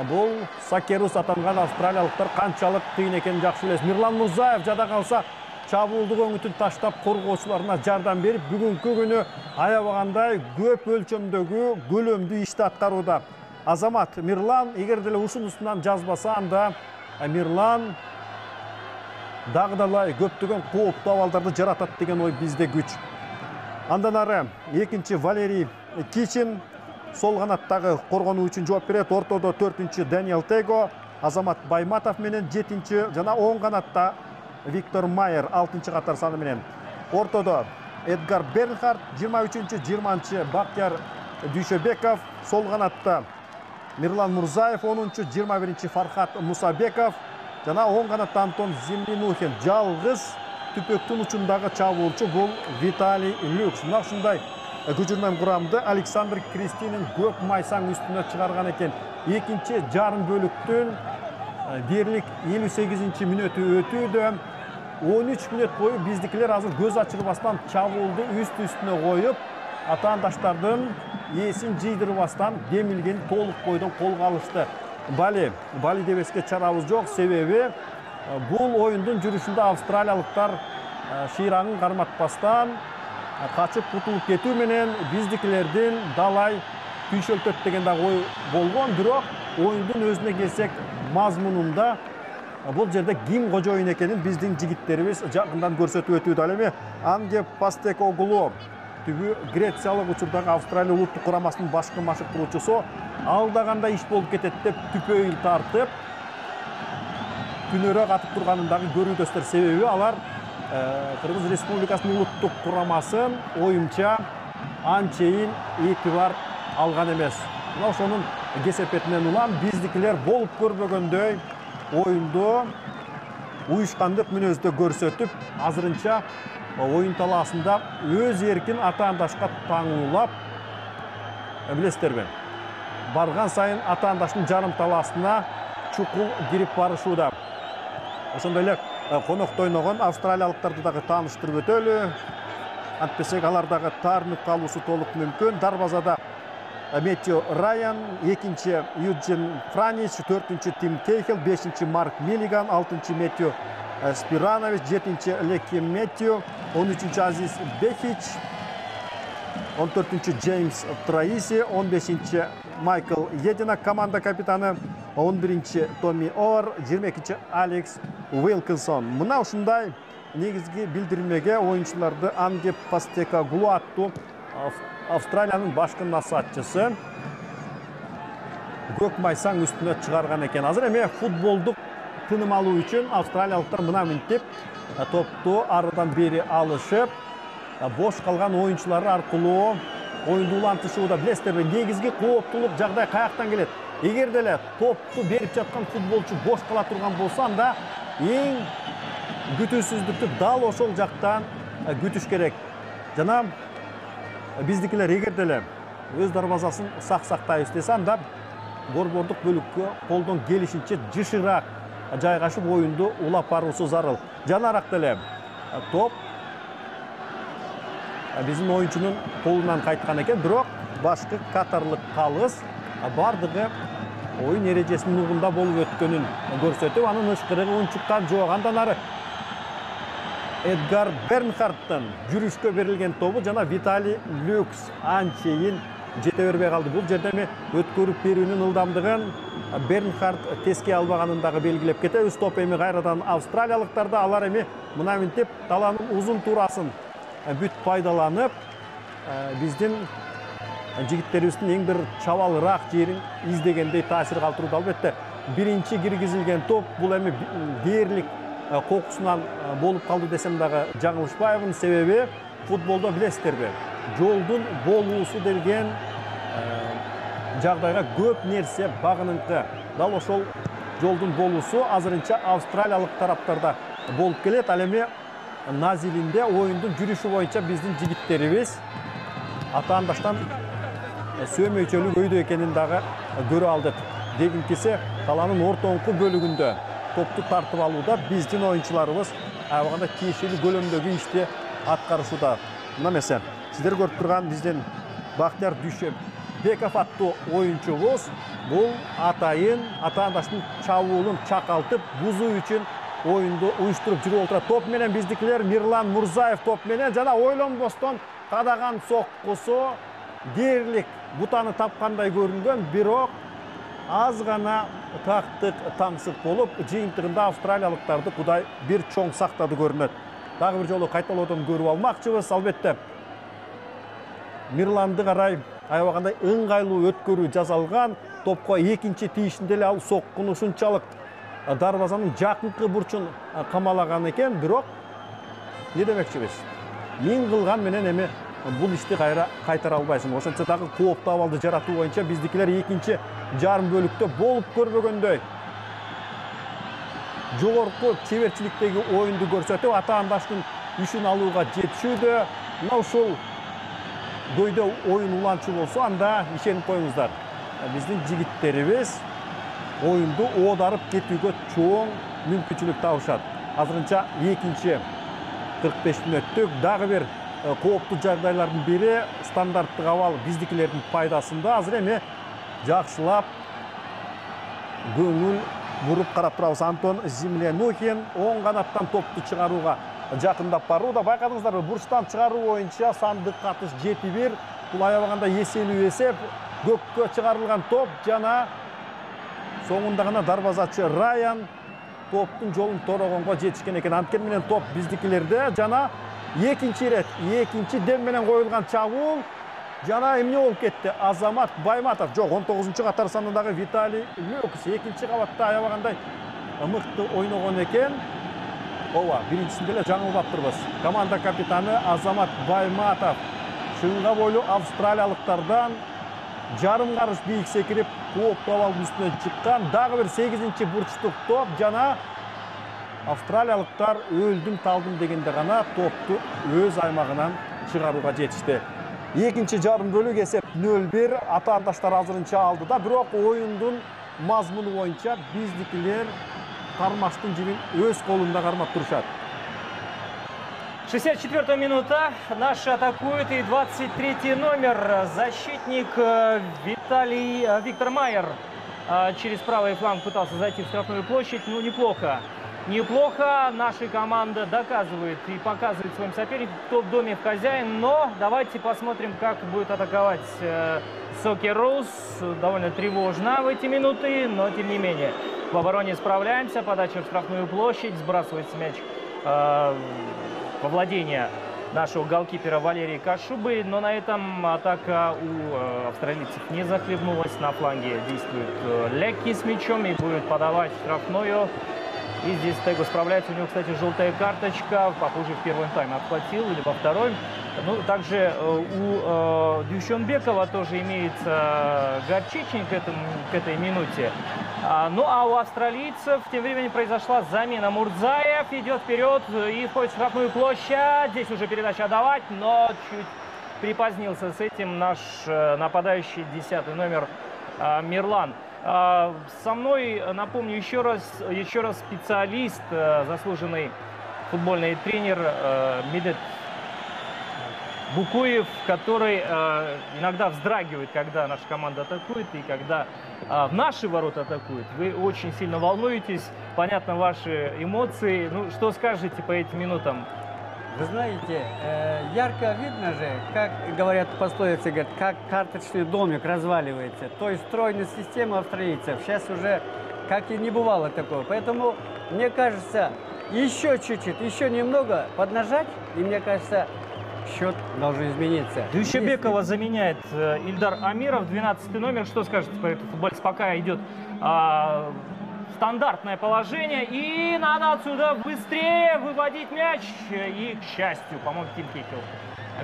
бул Сакерус атанган австралиялыктар канчалык кыйын экенин жакшы билесиз. Мирлан Мурзаев жада калса чабуулдук өңүтүн таштап коргоочуларына жардам берип, бүгүнкү күнү аябагандай көп өлчөмдөгү көлөмдүү ишти аткарууда. Азамат Мирлан эгер деле ушунусунан жазбаса, анда Мирлан дагы далай көптөгөн кооптуу абалдарды жаратат деген ой бизде күч. Андан ары экинчи Валерий Кичин сол канаттагы коргонуучун жооп берет. Ортодо 4-чү Даниэл Tego, Азамат Байматов менен 7-чи жана оң канатта Виктор Майер 6-чы катар саны менен. Ортодо Эдгар Бернхард 23-чү, 20-чы Бактияр Дүйшөбеков, сол канатта Мирлан Мурзаев 10-чу, 21-чи Фархат Мусабеков жана оң канатта Антон Зиминухин. Жалгыз түпөктүн учундагы чабуулчу бул Виталий Люкс. Мына ушундай күжүрмөн курамды Александр Кристинин көк майсаң үстүнө чыгарган экен. Экинчи жарым бөлүктүн дерлик 58-чи мүнөтү өтүүдө. 13 мүнөт бою биздикилер азыр көз ачырбастан чабуулду үстүнө коюп, атаандаштардын эсин жыйдырбастан демилген толук бойдон колго алышты. Бали дебеске чарабыз жок, себеби бул оюндун жүрүшүндө австралиялыктар шыйраңын карматпастан качып кутулуп кетүү менен биздикилердин далай күйшөлтөт деген дагы ой болгон. Бирок оюндун өзүнө келсек, мазмунунда бул жерде ким кожоюн экенин биздин жигиттерибиз жакындан көрсөтүп өтүүдө. Ал эми Анге Пастекоглу, түбү Грециялык учурдагы Австралия улуттук курамасынын башкы машыктыруучусу, алдаганда иш болуп кетет деп түпөйүл тартып, күнөрө катып турганын дагы көрүүдөстөр. Себеби алар Кыргыз Республикасынын улуттук курамасын оюмча анчейин этибар алган эмес. Мына ошонун кесепетинен улам биздикилер болуп көрбөгөндөй оюнду уюшкандык мүнөздө көрсөтүп, азырынча оюн талаасында өз эркин атаандашка таңуулап, билесиздерби, барган сайын атаандаштын жарым талаасына чукул кирип барышууда. Ошондой эле конокто ойногон австралиялыктарды дагы тааныштырып өтөлү. Антпесек алардагы таарынып калуусу толук мүмкүн. Дарбазада Мэтью Райан, 2-чи Юджин Франич, 4-чи Тим Кейхел, 5-чи Марк Миллиган, 6-чи Мэтью Спиранович, 7-чи Леки Мэтью, 13-чи Азиз Бехич, 14-чи Джеймс Траиси, 15-чи Майкл Единак, команда капитаны, 11-чи Томми Ор, 22-чи Алекс Уилкинсон. Мына ушундай негизги билдирмеге оюнчуларды Анге Пастекоглу аттуу Австралиянын башкы насаатчысы көк майсаң үстүнө чыгарган экен. Азыр эми футболдук тыным алуу үчүн австралиялыктар мына минтип топту арыдан бери алышып, бош калган оюнчулары аркылуу оюнду улантышууда. Билесиздерби, негизги кооптуулук жагдай каяктан келет? Эгер деле топту берип жаткан футболчу бош кала турган болсо, анда эң күтүүсүздүктү дал ошол жактан күтүш керек. Жана биздикилер эгер деле өз дарбазасын сактайбыз десе, анда борбордук бөлүккө колдон келишинче жышыраак жайгашып оюнду улап баруусу зарыл. Жанараак деле топ биздин оюнчунун колунан кайткан экен, бирок башкы катарлык калыс бардыгы оюн эрежесинин нугунда болуп өткөнүн көрсөтүп, анын ышкырыгы унчуккан жок. Андан ары Эдгар Бернхардтын жүрүшкө берилген тобу жана Виталий Люкс анчейин жете бербей калды. Бул жерде эми өткөрүп берүүнүн ылдамдыгын Бернхард теске албаганын дагы белгилеп кетебиз. Топ эми кайрадан австралиялыктарда. Алар эми мына минтип талаанын узун туурасын бүт пайдаланып, биздин жигиттерибиздин эң бир чабалыраак жерин издегендей таасир калтырды. Албетте, биринчи киргизилген топ бул эми дээрлик кокусунан болуп калды десем дагы жаңылышпайбын. Себеби футболдо билесиздерби, жолдун болуусу деген жагдайга көп нерсе багыныңкы. Дал ошол жолдун болуусу азырынча австралиялык тараптарда болуп келет. Ал эми назилинде оюндун жүрүшү боюнча биздин жигиттерибиз атаандаштан сөөмөйчөлүк өйдө экенин дагы көрө алдык. Дегинкиси талаанын ортоңку бөлүгүндө топту тартып алууда биздин оюнчуларыбыз аябаганда тиешелүү көлөмдөгү ишти атқарышуда. Мына мәселен, сіздер көріп тұрған бізден Бақтияр Дүйшенбеков атты ойыншымыз бұл ата-анаштың чабуылын чақалтып, бұзу үшін ойынды ұйыштырып жүріп отырады. Топ менен біздікілер Мирлан Мурзаев топ менен жана ойлонбостон қадаған соққысы дерлік бұтаны тапқандай көрінген, бирок аз ғана тақтық таңсық болып, жиынтығында австралиялықтарды құдай бір чоң сақтады көрінеді. Дағы бір жолы қайталаудан көріп алмақшымыз, албетте. Мирланды қарай аябағандай ыңғайлы өткөрүү жасалған, топқа екінші тиішінделі ал соққыны ушунчалык дарбазаның жақынқы бұрчын қамалаған екен, бирок не демекчибиз? Мен қылған менен эми бұл ішті қайтара албайсың. Ошончо дагы кооптуу абалды жаратуу боюнча биздикилер экинчи жарым бөлүктө болуп көрбөгөндөй жогорку чеберчиликтеги оюнду көрсөтүп, ата-анаштын үшүн алууга жетишүүдө. Мына ушул дойдо оюн уланчу болсо, анда ишенип коюңуздар. Биздин жигиттерибиз оюнду оодарып кетүүгө чоң мүмкүнчүлүк табышат. Азырынча экинчи 45 мүнөттүк дагы бир кооптуу жагдайлардын бири стандарттык абал биздикилердин пайдасында. Азыр эми жакшылап көңүл буруп карап турабыз. Антон Землянухин оң канаттан топту чыгарууга жакындап барууда. Байкадыңыздарбы, бурчтан чыгаруу боюнча сандык атыш 7-1. Бул аябаганда эселүү эсеп, көккө чыгарылган топ жана соңунда гана дарбазачы Раян топтун жолун торогонго жетишкен экен. Анткени менен топ биздикилерде жана экинчи ирет, экинчи дем менен коюлган чабуул жана эмне болуп кетти? Азамат Байматов, жок, 19-чу катар санындагы Виталий Люкс экинчи кабатта аябагандай мыкты ойногон экен. Ооба, биринчисинде эле жаңылбаптырбыз. Команда капитаны Азамат Байматов чынга бойлуу австралиялыктардан жарым карыш бийик секирип, кооптуу абалдын үстүнөн чыккан. Дагы бир 8-чи бурчтук топ жана австралиялыктар өлдүм талдым дегенде гана топту өз аймагынан чыгарууга жетишти. Экинчи жарым бөлүк эсеп 0-1, ата-анаштар азырынча алдыда, бирок оюндун мазмуну боюнча биздикилер кармаштын жибин өз колунда кармап турушат. 64-я минута. Наш атакует и 23-й номер. Защитник Виктор Майер через правый фланг пытался зайти в штрафную площадь. Ну, неплохо. Неплохо. Наша команда доказывает и показывает своим соперникам, кто в доме в хозяин. Но давайте посмотрим, как будет атаковать Сокероус. Довольно тревожно в эти минуты, но тем не менее. В обороне справляемся. Подача в штрафную площадь. Сбрасывается мяч во владение нашего голкипера Валерия Кашубы. Но на этом атака у австралийцев не захлебнулась. На фланге действует Лекки с мячом и будет подавать штрафную. И здесь Тего справляется. У него, кстати, желтая карточка. Похоже, в первом тайме отхватил или во втором. Ну, также у Дүйшенбекова тоже имеется горчичник к этой минуте. Ну, а у австралийцев тем временем произошла замена. Мурзаев идет вперед и входит в штрафную площадь. Здесь уже передача отдавать, но чуть припозднился с этим наш нападающий 10-й номер Мирлан. Со мной, напомню, еще раз специалист, заслуженный футбольный тренер Медет Букуев, который иногда вздрагивает, когда наша команда атакует и когда в наши ворота атакует. Вы очень сильно волнуетесь, понятно ваши эмоции. Ну, что скажете по этим минутам? Вы знаете, ярко видно же, как говорят пословицы, говорят, как карточный домик разваливается. То есть стройная система австралийцев сейчас уже как и не бывало такого. Поэтому, мне кажется, еще чуть-чуть, еще немного поднажать, и мне кажется, счет должен измениться. Дүйшенбекова заменяет Ильдар Амиров, 12-й номер. Что скажете по этому футболисту? Пока идет стандартное положение. И надо отсюда быстрее выводить мяч. И, к счастью, по-моему, Тим Кейхилл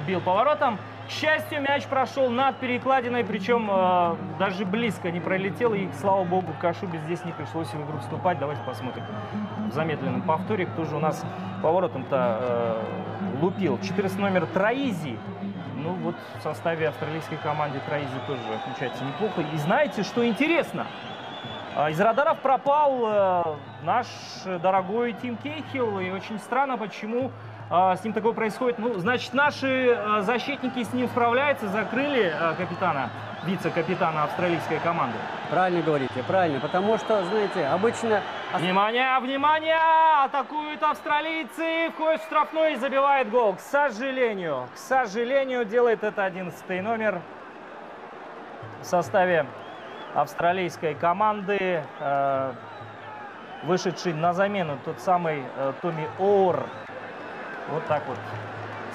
бил поворотом. К счастью, мяч прошел над перекладиной, причем даже близко не пролетел. И, слава богу, Кашубе здесь не пришлось в игру вступать. Давайте посмотрим в замедленном повторе, кто же у нас поворотом-то лупил. 14 номер Траизи. Ну вот в составе австралийской команды Траизи тоже отмечается неплохо. И знаете, что интересно? Из радаров пропал наш дорогой Тим Кейхилл. И очень странно, почему с ним такое происходит. Ну, значит, наши защитники с ним справляются, закрыли капитана, вице-капитана австралийской команды. Правильно говорите, правильно, потому что, знаете, обычно... Внимание, внимание! Атакуют австралийцы, входит в штрафной и забивает гол. К сожалению, делает это 11-й номер в составе австралийской команды, вышедший на замену тот самый Томи Оор. Вот так вот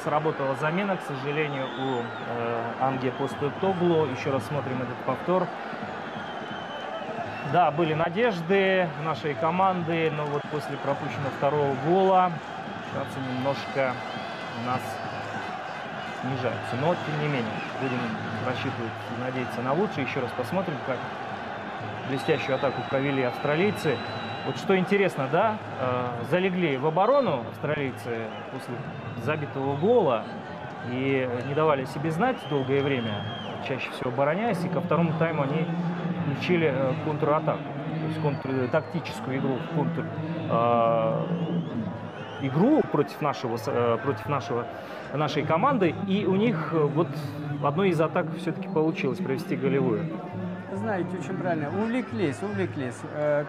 сработала замена, к сожалению, у Анге Постетоглу. Еще раз смотрим этот повтор. Да, были надежды нашей команды, но вот после пропущенного второго гола шансы немножко у нас снижаются. Но, тем не менее, будем рассчитывать и надеяться на лучшее. Еще раз посмотрим, как блестящую атаку провели австралийцы. Вот что интересно, да, залегли в оборону австралийцы после забитого гола и не давали себе знать долгое время, чаще всего обороняясь, и ко второму тайму они включили контратаку, то есть тактическую игру, игру против нашей команды, и у них вот в одной из атак все-таки получилось провести голевую. Знаете, очень правильно. Увлеклись.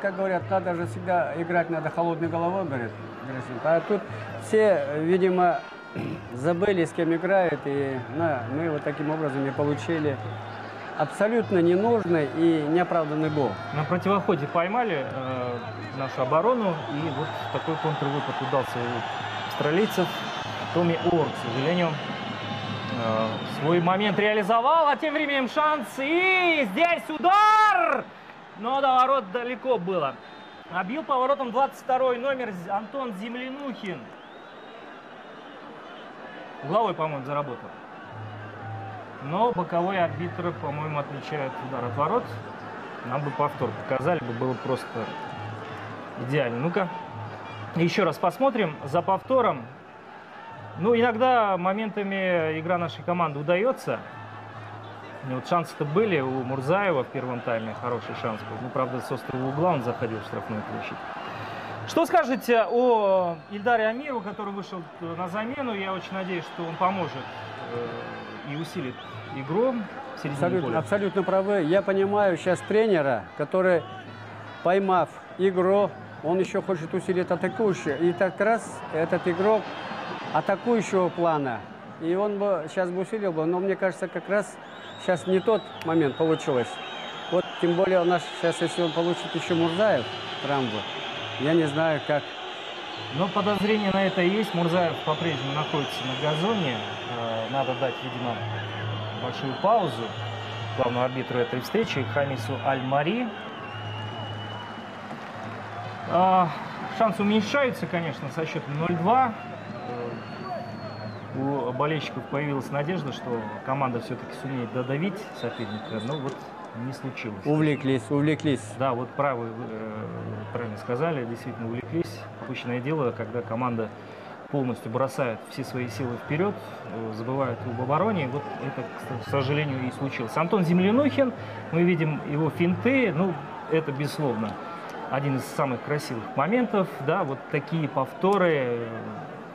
Как говорят, надо же всегда играть, надо холодной головой, говорят. А тут все, видимо, забыли, с кем играют, и мы вот таким образом и получили абсолютно ненужный и неоправданный гол. На противоходе поймали нашу оборону, и вот такой контрвыпад удался у австралийцев. Томи Оор, к сожалению, свой момент реализовал, а тем временем шанс, и здесь удар! Но до ворот далеко было. Обил поворотом 22-й номер Антон Землянухин. Угловой, по-моему, заработал. Но боковой арбитр, по-моему, отличает удар от ворот. Нам бы повтор показали, было просто идеально. Ну-ка, еще раз посмотрим за повтором. Ну, иногда моментами игра нашей команды удается. Вот шансы-то были у Мурзаева в первом тайме, хороший шанс был. Ну, правда, с острого угла он заходил в штрафную площадь. Что скажете о Ильдаре Амиру, который вышел на замену? Я очень надеюсь, что он поможет и усилит игру в середине поля. Абсолютно правы. Я понимаю сейчас тренера, который, поймав игру, он еще хочет усилить атакующую. И так раз этот игрок атакующего плана, и он бы сейчас бы усилил бы, но мне кажется, как раз сейчас не тот момент получилось. Вот тем более у нас сейчас, если он получит еще Мурзаев травму, я не знаю как. Но подозрение на это есть. Мурзаев по-прежнему находится на газоне. Надо дать, видимо, большую паузу главному арбитру этой встречи, Хамису Аль-Мари. Шансы уменьшаются, конечно, со счетом 0-2. У болельщиков появилась надежда, что команда все-таки сумеет додавить соперника, но вот не случилось. Увлеклись. Да, вот правильно сказали, действительно увлеклись. Обычное дело, когда команда полностью бросает все свои силы вперед, забывает об обороне. Вот это, к сожалению, и случилось. Антон Землянухин, мы видим его финты, ну, это, безусловно, один из самых красивых моментов, да, вот такие повторы.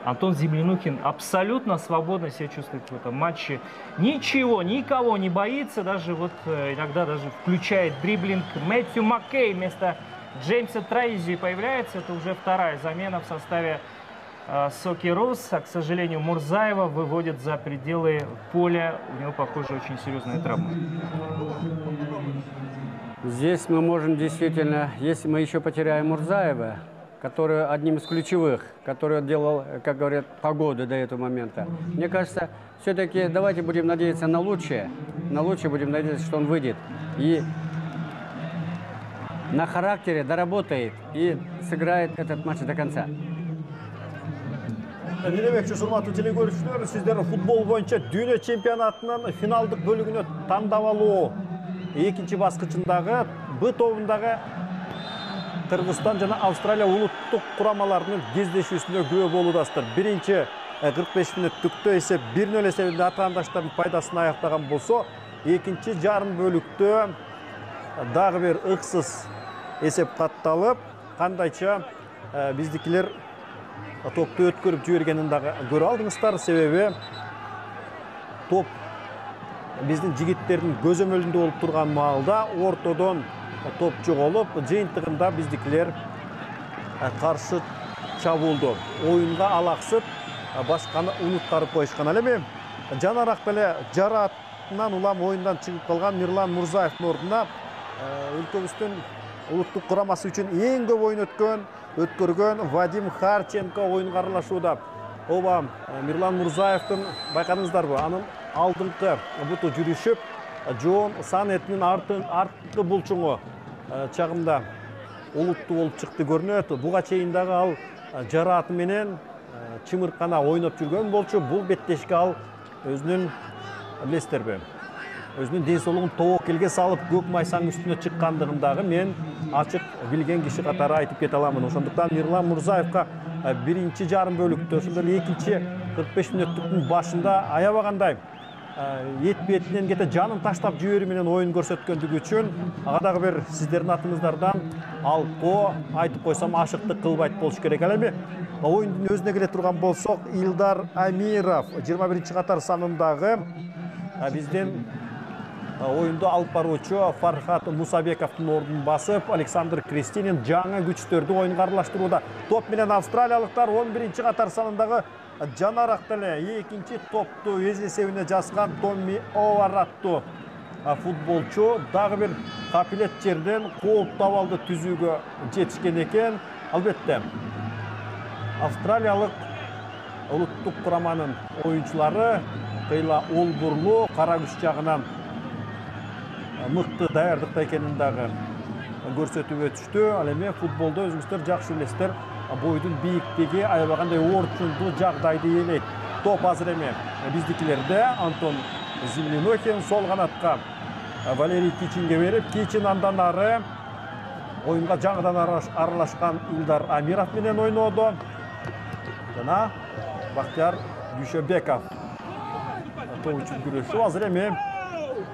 Антон Землянухин абсолютно свободно себя чувствует в этом матче. Ничего, никого не боится, даже вот иногда даже включает дриблинг. Мэтью Маккей вместо Джеймса Трайзи появляется. Это уже вторая замена в составе Сокерус. А, к сожалению, Мурзаева выводят за пределы поля. У него, похоже, очень серьезная травма. Здесь мы можем действительно, если мы еще потеряем Мурзаева, который одним из ключевых, который делал, как говорят, погоду до этого момента. Мне кажется, все-таки давайте будем надеяться на лучшее. На лучшее будем надеяться, что он выйдет. И на характере доработает и сыграет этот матч до конца. Демекчи, урматтуу телекөрүүчүлөр, сиздер футбол боюнча дүйнө чемпионатынын финалдык бөлүгүнө тандап алуу экинчи баскычындагы Б тобундагы Кыргызстан жана Австралия улуттук курамаларынын кездешүүсүнө күбө болуудасыздар. Биринчи 45 мүнөттүктө эсеп 1-0 эсебинде атаандаштардын пайдасына аяктаган болсо, экинчи жарым бөлүктө дагы бир ыксыз эсеп катталып, кандайча биздикилер топты өткөрүп жибергенин дагы көрө алдыңыздар. Себеби топ биздин жигиттердин көзөмөлүндө болуп турган маалда ортодон топ жоголуп, жыйынтыгында биздикилер каршы чабуулду оюнга алаксып, башканы унуткарып коюшкан. Ал эми жанараак деле жараатынан улам оюндан чыгып калган Мирлан Мурзаевдин ордуна өлкөбүздүн улуттук курамасы үчүн эң көп оюн өткөргөн Вадим Харченко оюнга аралашууда. Ооба, Мирлан Мурзаевдин байкадыңыздарбы? Анын алдыңкы буту жүрүшүп, жоон сан этинин арткы булчуңу чагымда улуттуу болуп чыкты көрүнөт. Буга чейин дагы ал жарааты менен чымыркана ойноп жүргөн болчу. Бул беттешке ал өзүнүн, билесиздерби, өзүнүн ден соолугун тобокелге салып көк майсаң үстүнө чыккандыгын дагы мен ачык билген киши катары айтып кете аламын. Ошондуктан Мирлан Мурзаевга биринчи жарым бөлүктө, ошондой эле экинчи 45 мүнөттүктүн башында аябагандай бетинен кете жанын таштап жиберүү менен оюн көрсөткөндүгү үчүн ага дагы бир сиздердин атыңыздардан алкоо айтып койсом ашыктык кылбайт болуш керек. Ал эми оюндун өзүнө келе турган болсок, Илдар Амиров 21 катар санындагы биздин оюнду алып баруучу Фархат Мусабековдун ордун басып, Александр Кристинин жаңы күчтөрдү оюнга аралаштырууда. Топ менен австралиялыктар 11 катар санындагы жанараак деле экинчи топту өз эсебине жазган Томми Овар аттуу футболчу дагы бир капилет жерден кооптуу абалды түзүүгө жетишкен экен. Албетте, австралиялык улуттук кураманын оюнчулары кыйла олбурлуу, кара күч жагынан мыкты даярдыкта экенин дагы көрсөтүп өтүштү. Ал эми футболдо өзүңүздөр жакшы билесиздер, бойдун бийиктиги аябагандай орчундуу жагдайды ээлейт. Топ азыр эми биздикилерде. Антон Зимлинохин сол канатка Валерий Кичинге берип, Кичин андан ары оюнга жаңыдан аралашкан Илдар Амиров менен ойнодо. Жана Бактияр Дүйшөбеков топ үчүн күрөшүп, азыр эми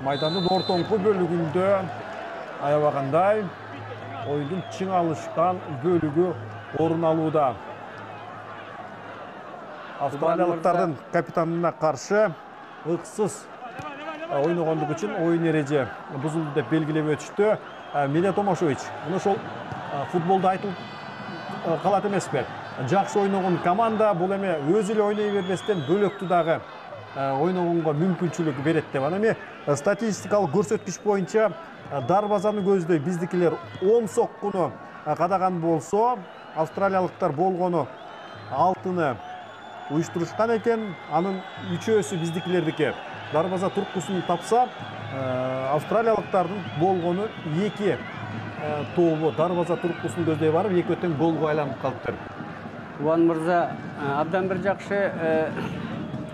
майдандын ортоңку бөлүгүндө аябагандай оюндун чыңалышкан бөлүгү орун алууда. Австралиялыктардын капитанына каршы ыксыз ойногондугу үчүн оюн эреже бузулду деп белгилеп өтүштү. Милет Омошович, мына ошол футболдо айтылып калат эмеспи? Жакшы ойногон команда бул эми өзү эле ойной бербестен бөлөктү дагы ойногонго мүмкүнчүлүк берет деп. Анан эми статистикалык көрсөткүч боюнча дарбазаны көздөй биздикилер 10 соккуну кадаган болсо, австралиялыктар болгону 6-ны уюштурушкан экен. Анын 3-өсү биздикилердики. Дарбаза турткусун тапса, австралиялыктардын болгону 2 тобу дарбаза турткусун көздөй барып, 2 тең голго айланып калыптыр. Уан Мырза, абдан бир жакшы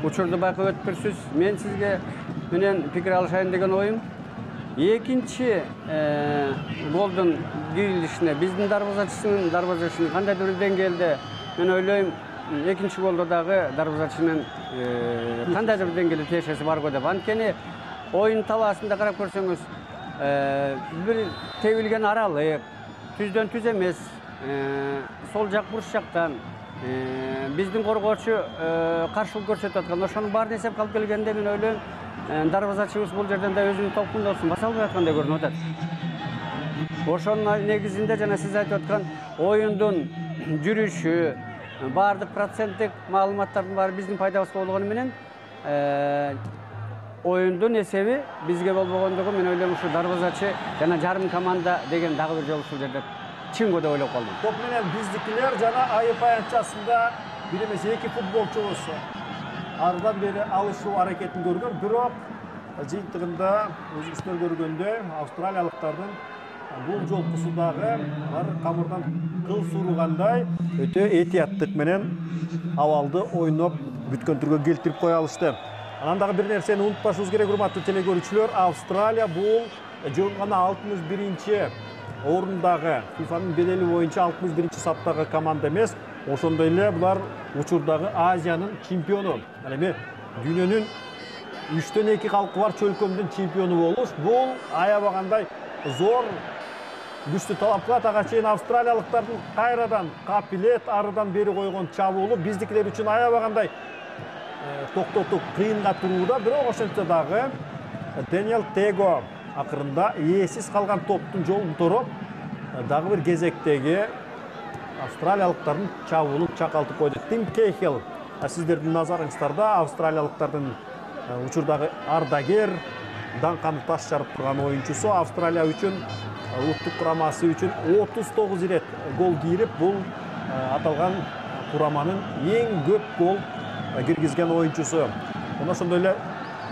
учурду байкап өтүпсүз. Мен сизге менен пикир алышайын деген оюм. Экинчи голдун кирилишине биздин дарбазачынын кандайдыр бир деңгээлде мен ойлойм, экинчи голдо дагы дарбазачынын кандайдыр бир деңгээлде тиешеси бар го деп. Анткени оюн талаасында карап көрсөңүз, бир тебилген аралык, түздөн түз эмес, сол жак бурч жактан биздин коргоочу каршылык көрсөтүп аткан. Ошонун баарын эсепке алып келгенде мен ойлойм, дарбазачыбыз бул жерден да өзүнүн толкундосун баса албай аткандай көрүнүп атат. Ошонун негизинде жана сиз айтып аткан оюндун жүрүшү, баардык проценттик маалыматтардын баары биздин пайдабызга болгону менен оюндун эсеби бизге болбогондугу мен ойлойм, ушу дарбазачы жана жарым команда деген дагы бир жолу ушул жерде чыңго деп ойлоп калдым. Топ менен биздикилер жана айып аянтчасында бир эмес 2 футболчубуз ардан бери алышуу аракетин көргөн, бирок жыйынтыгында өзүңүздөр көргөндөй австралиялыктардын бул жолкусу дагы бар камырдан кыл сурugандай өтө этияттык менен абалды ойноп бүткөн келтирип кое алышты. Анан дагы бир нерсени унутпашыбыз керек, урматтуу телекөрүүчүлөр. Австралия бул жөн гана 61-чи орундагы ФИФАнын бедели боюнча 61-чи саптагы команда эмес, ошондой эле булар учурдагы Азиянын чемпиону. Ал эми дүйнөнүн 3-2 калкы бар чөлкөмдүн чемпиону болуш бул аябагандай зор күчтүү талап кылат. Ага чейин австралиялыктардын кайрадан капилет арыдан бери койгон чабуулу биздикилер үчүн аябагандай токтотуп кыйынга турууда. Бирок ошентсе дагы Дэниел Tego акырында ээсиз калган топтун жолун тороп дагы бир кезектеги австралиялыктардын чабуулун чакалтып койду. Тим Кейхел сиздердин назарыңыздарда австралиялыктардын учурдагы ардагер, даңканы таш жарып турган оюнчусу. Австралия үчүн, улуттук курамасы үчүн 39 ирет гол кийирип, бул аталган кураманын эң көп гол киргизген оюнчусу. Ошондой эле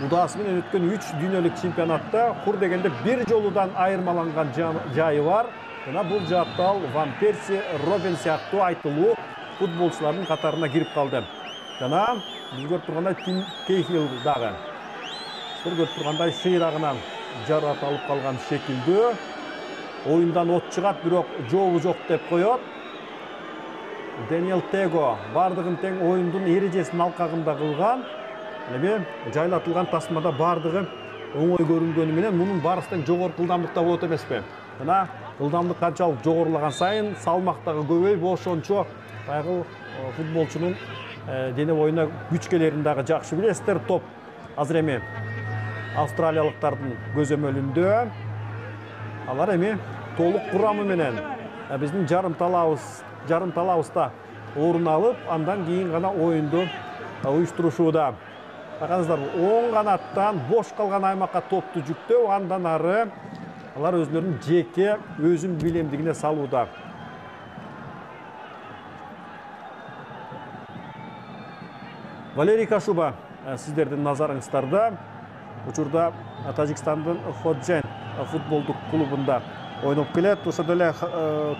удаасы менен өткөн 3 дүйнөлүк чемпионатта кур дегенде бир жолудан айырмаланган жайы бар. Жана бул жаатта ал Ван Перси, Робин сыяктуу айтылуу футболчулардын катарына кирип калды. Жана биз көрүп тургандай Тим Кейхил дагы. Сиздер көрүп тургандай шыйрагынан жарат алып калган шекилдүү. Оюндан от чыгат, бирок жообу жок деп коет. Дэниел Tego бардыгын тең оюндун эрежесинин алкагында кылган. Эми жайлатылган тасмада бардыгы оңой көрүнгөнү менен мунун барысы тең жогорку ылдамдыкта болот эмеспи? Жана ылдамдык канчалык жогорулаган сайын салмактагы көбөйүп, ошончо баягы футболчунун дене боюна күчкелерин дагы жакшы билесиздер. Топ азыр эми австралиялыктардын көзөмөлүндө. Алар эми толук курамы менен биздин жарым талабыбызда орун алып, андан кийин гана оюнду уюштурушууда. Байкаңыздар, оң канаттан бош калган аймакка топту жүктөө, андан ары алар өзлөрүнүн жеке өзүн билемдигине салууда. Валерий Кашуба сиздердин назарыңыздарда. Учурда Тажикстандын Ходжен футболдук клубунда ойноп келет. Ошондой эле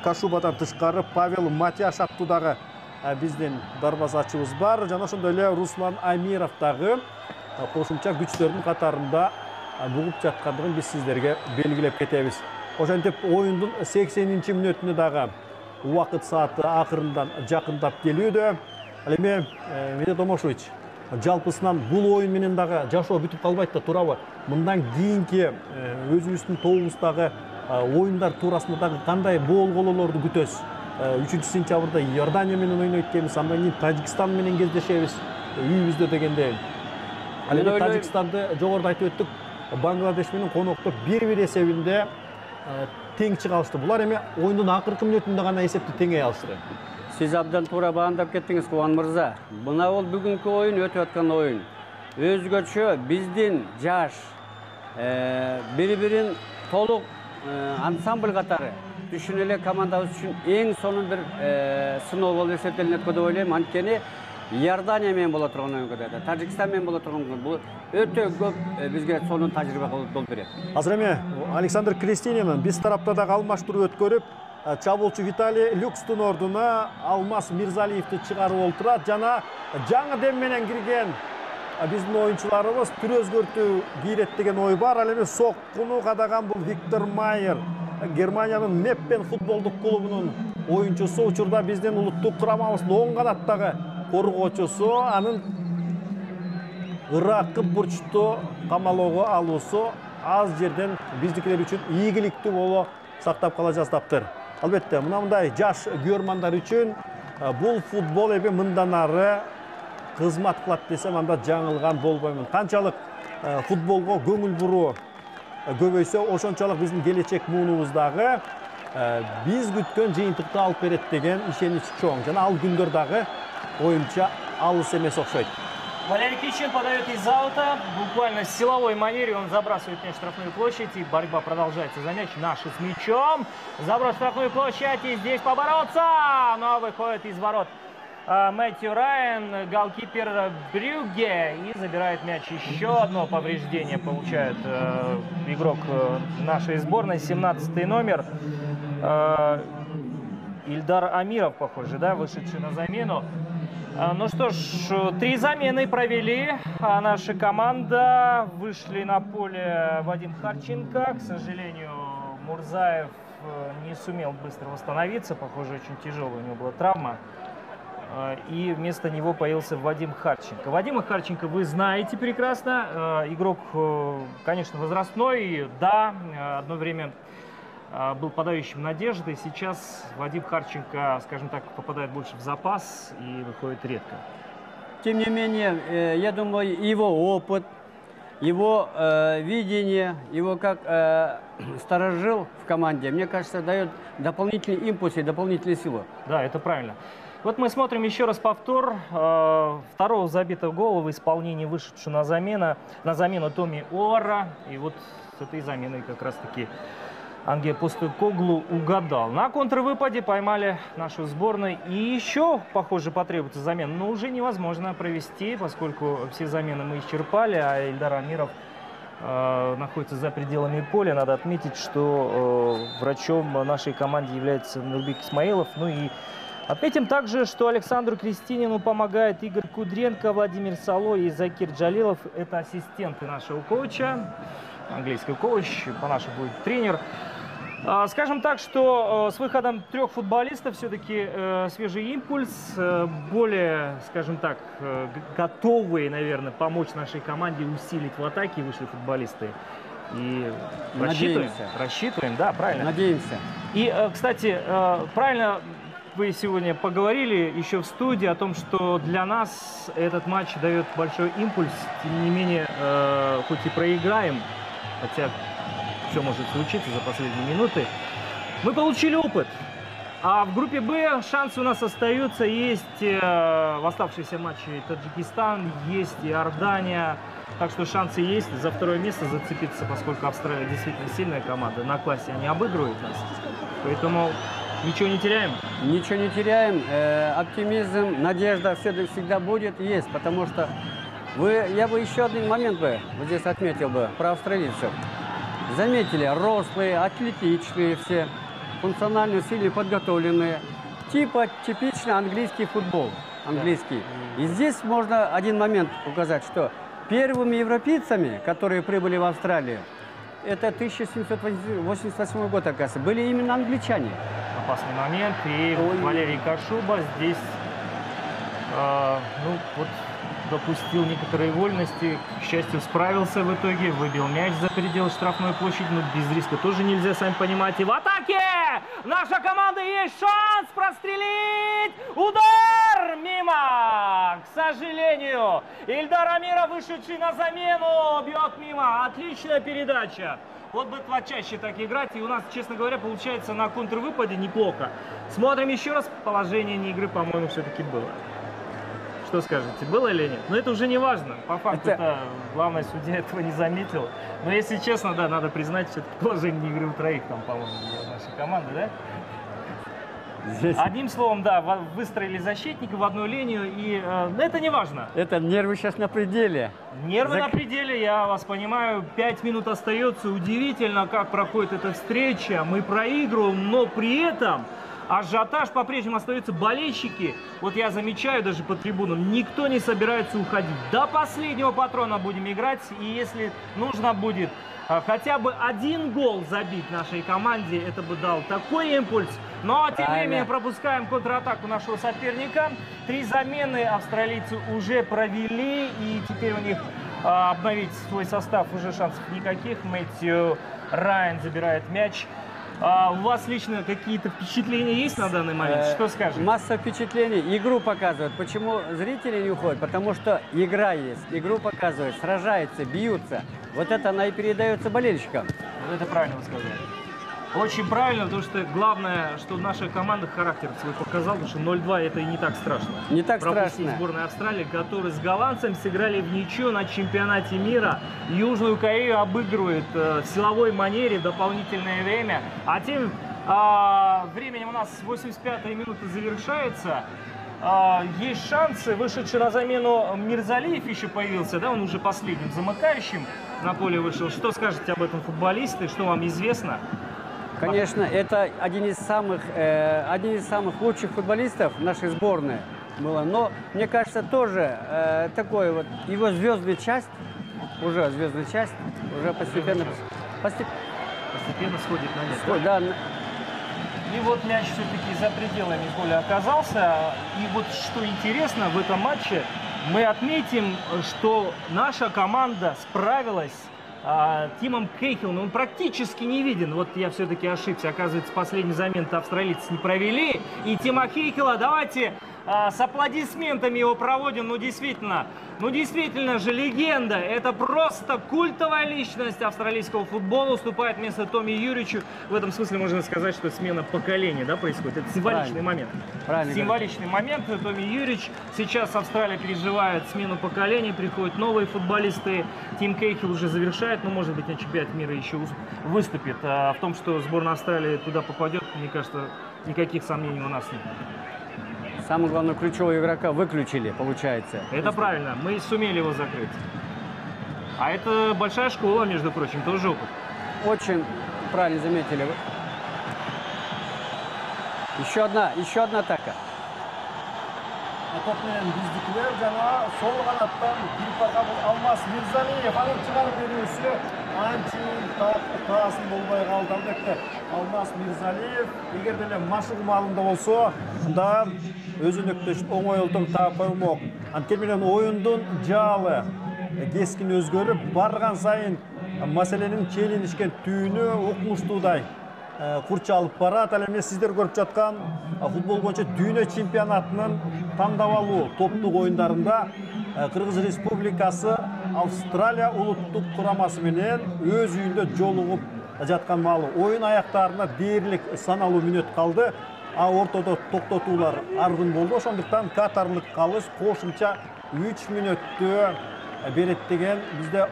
Кашубадан тышкары Павел Матяш аттуу дагы биздин дарбазачыбыз бар. Жана ошондой эле Руслан Амиров дагы кошумча күчтөрдүн катарында бугуп жаткандыгын биз сиздерге белгилеп кетебиз. Ошентип оюндун 80-мүнөтүнө дагы убакыт сааты акырындан жакындап келүүдө. Ал эми Медет Омошович, жалпысынан бул оюн менен дагы жашоо бүтүп калбайт да, туурабы? Мындан кийинки өзүбүздүн тобубуздагы оюндар туурасында дагы кандай болгололорду күтөбүз? 3-сентябрда Иордания менен ойнойт экенбиз, андан кийин Тажикстан менен кездешебиз үйүбүздө дегенде. Ал эми Тажикстанды жогоруда айтып өттүк, Бангладеш менен конокто 1-1 эсебинде тең чыга алышты. Булар эми оюндун акыркы мүнөтүндө гана эсепти теңей алышты. Siz abdan to'g'ri bandab ketdingiz, Quvan Mirza. Buna ol bugungi o'yin o'tayotgan o'yin. O'zgacha bizdin jаш, bir-birin to'liq ansambl қатары. Düşünele komandamız üçün eng sonun bir sınov болып есептелінеді деп ойлаймын. Анткени Иордания мен бола турган ойын көтөрдү. Тажикстан мен бола турган бул өтө көп бизге сонун тажрыйба болуп берет. Азыр эми Александр Крестинин биз тарапта дагы алмаштыруу өткөрүп, чабуулчу Виталий Люкстун ордуна Алмаз Мирзалиевди чыгарып олтурат. Жана жаңы дем менен кирген биздин оюнчуларыбыз түр өзгөртүү кийрет деген ой бар. Ал эми соккуну кадаган бул Виктор Майер, Германиянын Меппен футболдук клубунун оюнчусу, учурда биздин улуттук курамабыздын оң канаттагы коргоочусу. Анын ыракы бурчту камалоого алуусу аз жерден биздикилер үчүн ийгиликтүү боло сактап кала жаздаптыр. Албетте, мындай жаш күйөрмандар үчүн бул футбол эми мындан ары кызмат кылат десем, анда жаңылган болбоймун. Канчалык футболго көңүл буруу көбөйсө, ошончолук биздин келечек муунубуздагы биз күткөн жыйынтыкты алып берет деген ишенич чоң. Жана ал күндөр дагы оюнча алыс эмес окшойт. Валерий Кичин подает из аута. Буквально в силовой манере он забрасывает мяч в штрафную площадь. И борьба продолжается за мяч. Наши с мячом. Заброс в штрафную площадь. И здесь побороться. Но выходит из ворот Мэтью Райан, голкипер Брюгге. И забирает мяч. Еще одно повреждение получает игрок нашей сборной. 17-й номер. Ильдар Амиров, похоже, да, вышедший на замену. Ну что ж, 3 замены провели. Наша команда. Вышли на поле Вадим Харченко. К сожалению, Мурзаев не сумел быстро восстановиться. Похоже, очень тяжелая у него была травма. И вместо него появился Вадим Харченко. Вадима Харченко вы знаете прекрасно. Игрок, конечно, возрастной. Да, одно время был подающим надежды. Сейчас Вадим Харченко, скажем так, попадает больше в запас и выходит редко. Тем не менее, я думаю, его опыт, его видение, его как сторожил в команде, мне кажется, дает дополнительный импульс и дополнительную силу. Да, это правильно. Вот мы смотрим еще раз повтор второго забитого гола в исполнении вышедшего на замену Томи Оара. И вот с этой заменой как раз-таки Анге Постекоглу угадал. На контрвыпаде поймали нашу сборную. И еще, похоже, потребуется замена. Но уже невозможно провести, поскольку все замены мы исчерпали, а Ильдар Амиров находится за пределами поля. Надо отметить, что врачом нашей команды является Нурбек Исмаилов. Ну и отметим также, что Александру Крестинину помогает Игорь Кудренко, Владимир Сало и Закир Джалилов. Это ассистенты нашего коуча. Английский коуч, по-нашему будет тренер. Скажем так, что с выходом 3 футболистов все-таки свежий импульс, более, скажем так, готовые, наверное, помочь нашей команде усилить в атаке вышли футболисты. И рассчитываем, да, правильно. Надеемся. И, кстати, правильно вы сегодня поговорили еще в студии о том, что для нас этот матч дает большой импульс. Тем не менее, хоть и проиграем, хотя все может случиться за последние минуты, мы получили опыт. А в группе «Б» шансы у нас остаются. Есть в оставшиеся матчи Таджикистан, есть и Иордания. Так что шансы есть за второе место зацепиться, поскольку Австралия действительно сильная команда. На классе они обыгрывают нас. Поэтому ничего не теряем. Ничего не теряем. Оптимизм, надежда всегда будет, есть. Потому что я бы еще один момент вот здесь отметил бы про австралийцев. Заметили, рослые, атлетичные все, функционально сильно подготовленные. Типичный английский футбол. Английский. И здесь можно один момент указать, что первыми европейцами, которые прибыли в Австралию, это 1788 год, оказывается, были именно англичане. Опасный момент. И Валерий Кашуба здесь допустил некоторые вольности. К счастью, справился в итоге. Выбил мяч за пределы штрафной площади. Но без риска тоже нельзя, сами понимаете. В атаке! Наша команда есть шанс прострелить! Удар! Мимо! К сожалению, Ильдар Амиров, вышедший на замену, бьет мимо. Отличная передача. Вот бы чаще так играть. И у нас, честно говоря, получается на контрвыпаде неплохо. Смотрим еще раз. Положение игры, по-моему, все-таки было. Что скажете, было или нет? Но это уже не важно. По факту это главный судья этого не заметил. Но если честно, да, надо признать, все-таки положение игры у троих там, по-моему, нашей команды, да? Здесь... Одним словом, да, выстроили защитника в одну линию, и это не важно. Это нервы сейчас на пределе. Нервы на пределе, я вас понимаю. 5 минут остается. Удивительно, как проходит эта встреча. Мы проигрываем, но при этом... ажиотаж по-прежнему остаются, болельщики. Вот я замечаю даже по трибунам, никто не собирается уходить. До последнего патрона будем играть. И если нужно будет хотя бы один гол забить нашей команде, это бы дал такой импульс. Но тем временем пропускаем контратаку нашего соперника. 3 замены австралийцы уже провели. И теперь у них обновить свой состав уже шансов никаких. Мэтью Райан забирает мяч. У вас лично какие-то впечатления есть на данный момент? Что скажете? Масса впечатлений. Игру показывают. Почему зрители не уходят? Потому что игра есть. Игру показывают, сражаются, бьются. Вот это она и передается болельщикам. Вот это правильно вы сказали. Очень правильно, потому что главное, что наша команда характер свой показала, потому что 0-2 это и не так страшно. Не так пропустить страшно. Сборная Австралии, которые с голландцами сыграли в ничью на чемпионате мира. Южную Корею обыгрывает в силовой манере в дополнительное время. А тем временем у нас 85-я минута завершается. Есть шансы. Вышедший на замену Мирзалиев еще появился, да, он уже последним замыкающим на поле вышел. Что скажете об этом футболисте? Что вам известно? Конечно, это один из самых лучших футболистов нашей сборной было. Но, мне кажется, тоже такой вот его звездная часть уже постепенно сходит на нет. Да? И вот мяч все-таки за пределами поля оказался. И вот что интересно в этом матче, мы отметим, что наша команда справилась Тимом Кейхелом. Он практически не виден. Вот я все-таки ошибся. Оказывается, последний замен австралийцы не провели. И Тима Кейхела, давайте с аплодисментами его проводим. Ну, действительно же легенда. Это просто культовая личность австралийского футбола. Уступает место Томи Юричу. В этом смысле можно сказать, что смена поколения, да, происходит. Это символичный момент. Символичный момент. Томи Юрич. Сейчас Австралия переживает смену поколений. Приходят новые футболисты. Тим Кейхел уже завершает, но, может быть, на чемпионате мира еще выступит. А в том, что сборная Австралии туда попадет, мне кажется, никаких сомнений у нас нет. Самого главного ключевого игрока выключили, получается. Это правильно, мы сумели его закрыть. А это большая школа, между прочим, тоже опыт. Очень правильно заметили. Еще одна атака. Toplayın bizdekiler jana sol kanattan bir pakabul Almas Mirzaliyev alып çıkarıp veriyorsu Ançin taasın bolbay kaldı albatta. Almas Mirzaliyev eğer de maşık malında olsa da özünüktüş oңойлтуң tapırmok. Antkemelen oyundun jalı keskin özgörüp bargan sayın meselenin çelinişken tүйүнү окумуштуудай курчалып барат. Ал эми сиздер көрүп жаткан футбол боюнча дүйнө чемпионатынын тандап алуу топтук оюндарында Кыргыз Республикасы Австралия улуттук курамасы менен өз үйүндө жолугуп жаткан маалы оюн аяктарына дээрлик саналуу мүнөт калды. Ортодо токтотуулар аргын болду. Ошондуктан катарлык калыш кошумча 3 мүнөттү берет деген бизде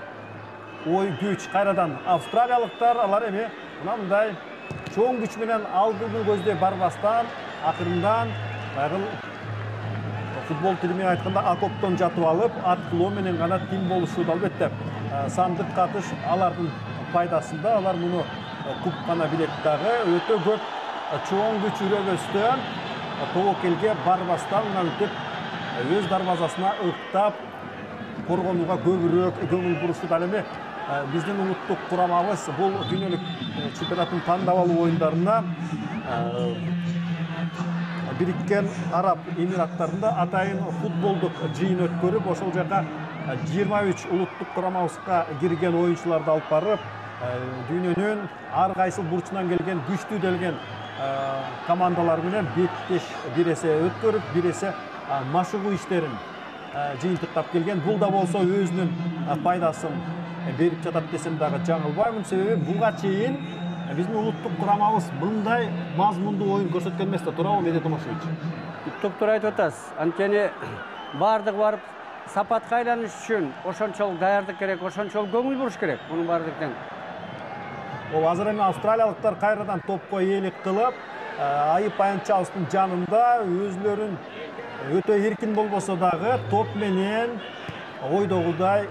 ой күч. Кайрадан австралиялыктар алар эми мындай чоң күч менен алдыны көздөй барбастан акырындан футбол тилимен айтканда окоптон жатып алып аткылоо менен гана тим болушууда. Албетте сандык катыш алардын пайдасында. Алар муну кубкана билет дагы өтө көп чоң күч үрөбөстөн тобокелге барбастан мынтип өз дарбазасына ыктап коргонууга көбүрөөк көңүл бурушууда. Ал эми биздин улуттук курамабыз бул дүйнөлүк чемпионаттын тандап алуу оюндарына Бириккен Араб Эмираттарында атайын футболдук жыйын өткөрүп, ошол жака 23 улуттук курамабызга кирген оюнчуларды алып барып, дүйнөнүн ар кайсыл бурчунан келген күчтүү делген командалар менен беттеш бир эсе өткөрүп, бир эсе машыгуу иштерин жыйынтыктап келген. Бул да болсо өзүнүн пайдасын берип жатат десем дагы жаңылбаймын. Себеби буга чейин биздин улуттук курамабыз мындай мазмундуу оюн көрсөткөн эмес да, туурабы Медет Томошевич? Туптуур айтып атасыз. Анткени бардыгы барып сапатка айланыш үчүн ошончолук даярдык керек, ошончолук көңүл буруш керек. Мунун бардыгынан. Азыр эми австралиялыктар кайрадан топко ээлик кылып, айып аянтчабыздын жанында өзүлөрүн өтө эркин болбосо дагы топ менен ойдогудай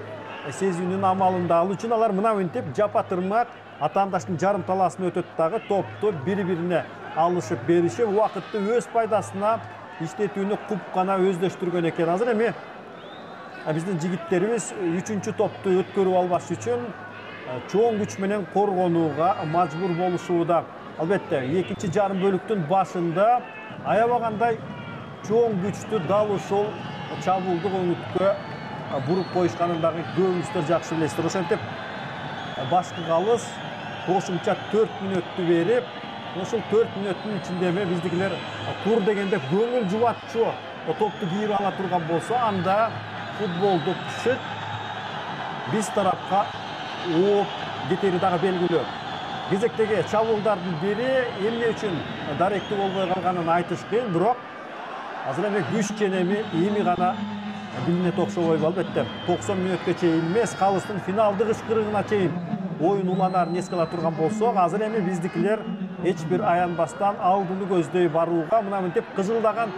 сезүүнүн амалын да алуу үчүн алар мына мынтип жапа-тырмак атаандаштын жарым талаасын өтөт дагы топту бири-бирине алышып беришип, убакытты өз пайдасына иштетүүнү кубкана өздөштүргөн экен. Азыр эми биздин жигиттерибиз 3-чү топту өткөрүп албаш үчүн чоң күч менен коргонууга мажбур болушууда. Албетте, 2-чи жарым бөлүктүн башында аябагандай чоң күчтү дал ушул чабуулдук өңүткө буруп коюшканын дагы көбүңүздөр жакшы билесиздер. Ошентип башкы калыс кошумча 4 мүнөттү берип, ошол 4 мүнөттүн ичинде эми биздикилер тур дегенде көңүл жубатчу топту кийип ала турган болсо, анда футболдук шыт биз тарапка ооп кетери дагы белгилүү. Кезектеги чабуулдардын бири эмне үчүн даректүү болбой калганын айтыш кыйын, бирок азыр эми күч ченеми эми гана билине окшобойбу. Албетте 90 мүнөткө чейин эмес, калыстын финалдык ышкырыгына чейин оюн уланарын эске ала турган болсок, азыр эми биздикилер эч бир аянбастан алдыны көздөй барууга мына мынтип кыжылдаган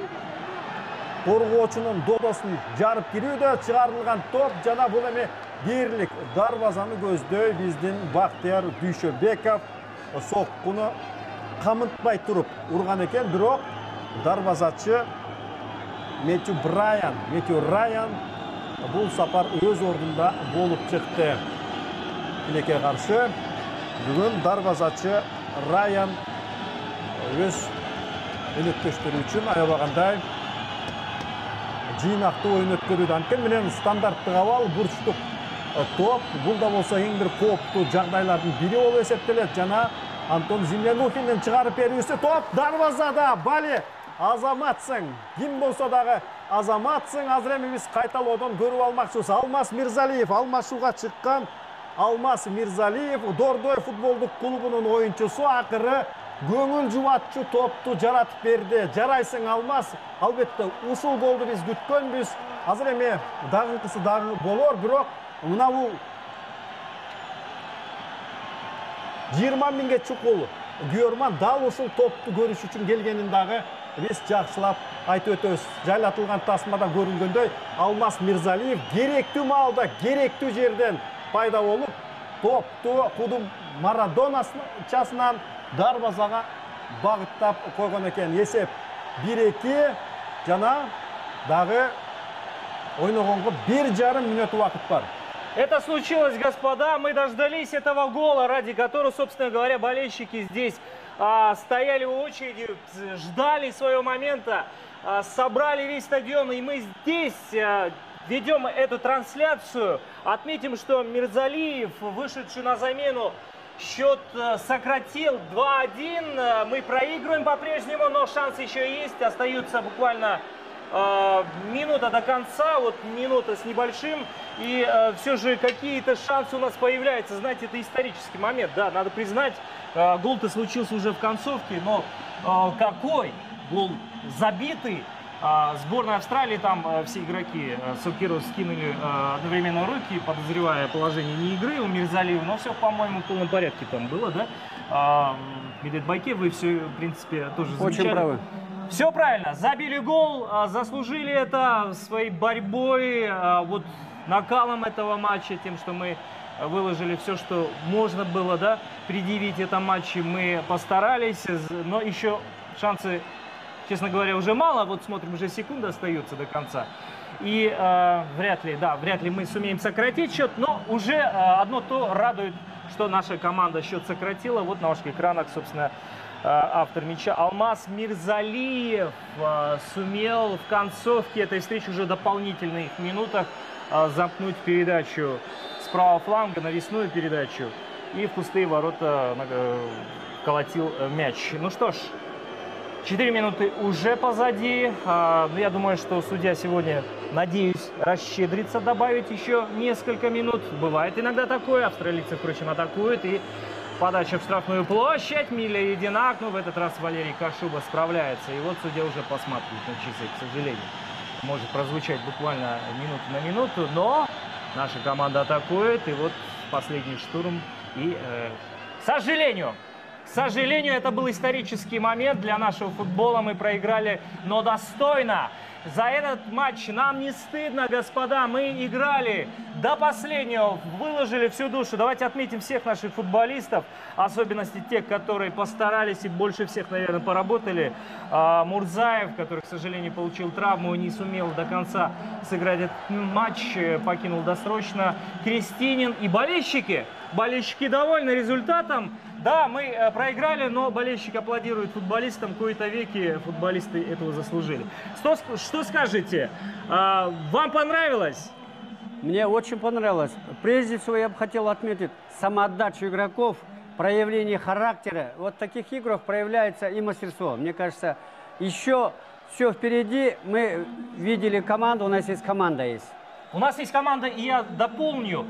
коргоочунун додосун жарып кирүүдө чыгарылган топ жана бул эми дээрлик дарбазаны көздөй биздин Бактияр Дүйшөбеков соккуну камытпай туруп урган экен, бирок дарбазачы Мэтью Райан бул сапар өз ордунда болуп чыкты. Тилекке каршы бүгүн дарбазачы Райан өз өнөктөштөрү үчүн аябагандай жыйнактуу оюн өткөрүүдө. Анткени менен стандарттык абал бурчтук топ. Бұл да болса ең бір қауіпті жағдайлардың бірі болып есептеледі. Жана Антон Зеленухиннен шығарып беруші топ дарвазада. Бали, азаматсың. Ким болса дағы азаматсың. Азыр эми биз кайталоодон көрүп алмакчыбыз. Алмаз Мирзалиев алмашууга чыккан. Алмаз Мирзалиев Дордой футболдук клубунун оюнчусу акыры көңүл жубатчу топту жаратып берди. Жарайсың Алмаз. Албетте ушул голду биз күткөнбүз. Азыр эми дагынкысы дагы болор, бирок мына бул 20 миңге чукул көрөрман дал ушул топту көрүш үчүн келгенин дагы биз жакшылап айтып өтөбүз. Жайлатылган тасмада көрүнгөндөй Алмаз Мирзалиев керектүү маалда, керектүү жерден пайда болуп, топту кудум Марадонасынан дарвазага багыттап койгон экен. Эсеп 1-2 жана дагы ойногонго 1,5 мүнөт убакыт бар. Это случилось, господа. Мы дождались этого гола, ради которого, собственно говоря, болельщики здесь стояли в очереди, ждали своего момента, собрали весь стадион. И мы здесь ведем эту трансляцию. Отметим, что Мирзалиев, вышедший на замену, счет сократил 2-1. Мы проигрываем по-прежнему, но шанс еще есть. Остаются буквально минута до конца, вот минута с небольшим, и все же какие-то шансы у нас появляются. Знаете, это исторический момент, да, надо признать, гол-то случился уже в концовке, но какой гол забитый. Сборная Австралии, там все игроки Сокиру скинули одновременно руки, подозревая положение не игры у Мирзалиева, но все, по-моему, в полном порядке там было, да? Медведь Байке, вы все, в принципе, тоже замечали. Очень правы. Все правильно, забили гол, заслужили это своей борьбой, вот накалом этого матча, тем, что мы выложили все, что можно было, да, предъявить в этом матче, мы постарались, но еще шансы, честно говоря, уже мало, вот смотрим, уже секунды остаются до конца, и вряд ли мы сумеем сократить счет, но уже одно то радует, что наша команда счет сократила, вот на ваших экранах, собственно, автор мяча Алмаз Мирзалиев сумел в концовке этой встречи уже дополнительных минутах замкнуть передачу с правого фланга, навесную передачу, и в пустые ворота колотил мяч. Ну что ж, 4 минуты уже позади. Я думаю, что судья сегодня, надеюсь, расщедрится добавить еще несколько минут. Бывает иногда такое. Австралийцы, впрочем, атакуют. И подача в штрафную площадь. Миля Единак. Но в этот раз Валерий Кашуба справляется. И вот судья уже посматривает на часы, к сожалению. Может прозвучать буквально минуту на минуту. Но наша команда атакует. И вот последний штурм. И, к сожалению, это был исторический момент для нашего футбола. Мы проиграли, но достойно. За этот матч нам не стыдно, господа. Мы играли до последнего, выложили всю душу. Давайте отметим всех наших футболистов, особенности тех, которые постарались и больше всех, наверное, поработали. Мурзаев, который, к сожалению, получил травму, не сумел до конца сыграть этот матч, покинул досрочно. Крестинин и болельщики. Болельщики довольны результатом. Да, мы проиграли, но болельщики аплодируют футболистам. В кои-то веки футболисты этого заслужили. Что скажете? Вам понравилось? Мне очень понравилось. Прежде всего, я бы хотел отметить самоотдачу игроков, проявление характера. Вот в таких играх проявляется и мастерство. Мне кажется, еще все впереди. Мы видели команду, у нас есть команда есть. У нас есть команда, и я дополню.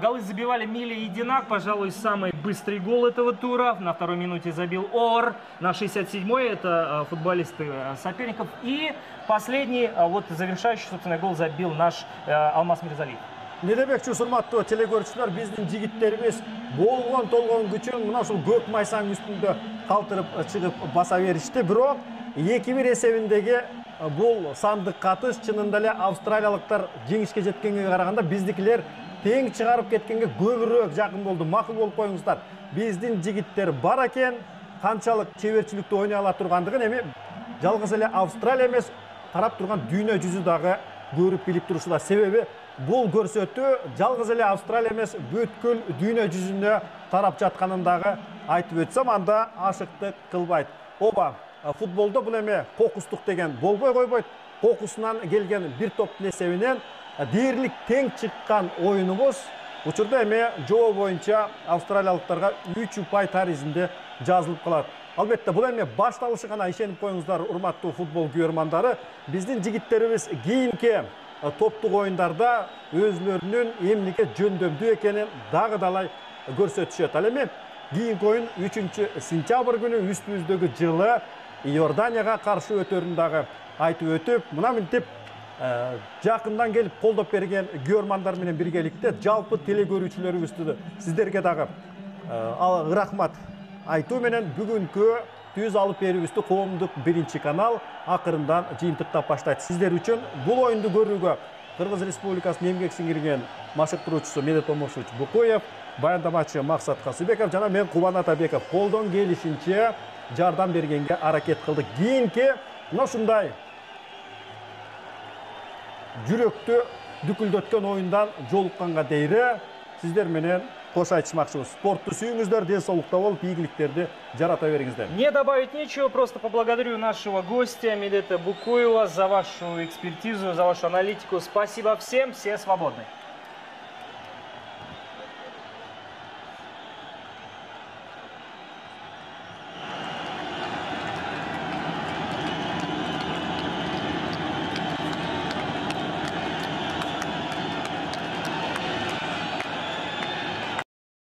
Голы забивали Миля Единак, пожалуй, самый быстрый гол этого тура. На второй минуте забил Ор, на 67-й это футболисты соперников. И последний, вот завершающий, собственно, гол забил наш Алмаз Мирзалиев. Недебекчи, сурматтуу телекөрүүчүлөр, биздин жигиттерибиз болгон толгон күчүн мына ушул көк майсаң үстүндө калтырып чыгып баса беришти. Бирок 2-1 эсебиндеги бул сандык катыш чынында эле австралиялыктар жеңишке жеткенге караганда биздикилер тең чыгарып кеткенге көбүрөөк жакын болду. Макул болуп коюңуздар. Биздин жигиттер бар экен, канчалык чеберчиликтүү ойной ала тургандыгын эми жалгыз эле Австралия эмес, тарап турган дүйнө жүзү дагы көрүп билип турушуда. Себеби бул көрсөтүү жалгыз эле Австралия эмес, бүткүл дүйнө жүзүнө тарап жатканын дагы айтып өтсөм, анда ашыктык кылбайт. Оба футболдо бул эме кокустук деген болбой койбойт. Кокусунан келген бир топ эсебинен дээрлик тең чыккан оюнубуз Учурда эме жоо боюнча австралиялыктарга 3 упай таризинде жазылып калат. Албетте бул эме башталышы гана, ишенип коюңуздар, урматтуу футбол күйөрмандары. Биздин жигиттерибиз кийинки топтук оюндарда өзлөрүнүн эмнеге жөндөмдүү экенин дагы далай көрсөтүшөт. Ал эми кийинки оюн 3-сентябрь күнү үстүбүздөгү жылы Иорданияга каршы өтөрүн дагы айтып өтүп, мына мынтип жакындан келип колдоп берген күйөрмандар менен биргеликте жалпы теле көрүүчүлөрүбүздү сиздерге дагы рахмат айтуу менен бүгүнкү түз алып берүүбүздү коомдук 1-канал акырындан жыйынтыктап баштайт. Сиздер үчүн бул оюнду көрүүгө Кыргыз Республикасынын эмгек сиңирген машыктыруучусу Медет Омошович Букоев, баяндамачы Максат Касыбеков жана мен Кубан Атабеков колдон келишинче жардам бергенге аракет кылдык. Кийинки мына ушундай жүрөктү дүкүлдөткөн оюндан жолукканга дейре сиздер менен кош айтышмакчыбыз. Спортту сүйүңүздөр, ден соолукта болуп, ийгиликтерди жарата бериңиздер. Не добавить нечего, просто поблагодарю нашего гостя Медета Букоева за вашу экспертизу, за вашу аналитику. Спасибо всем, все свободны.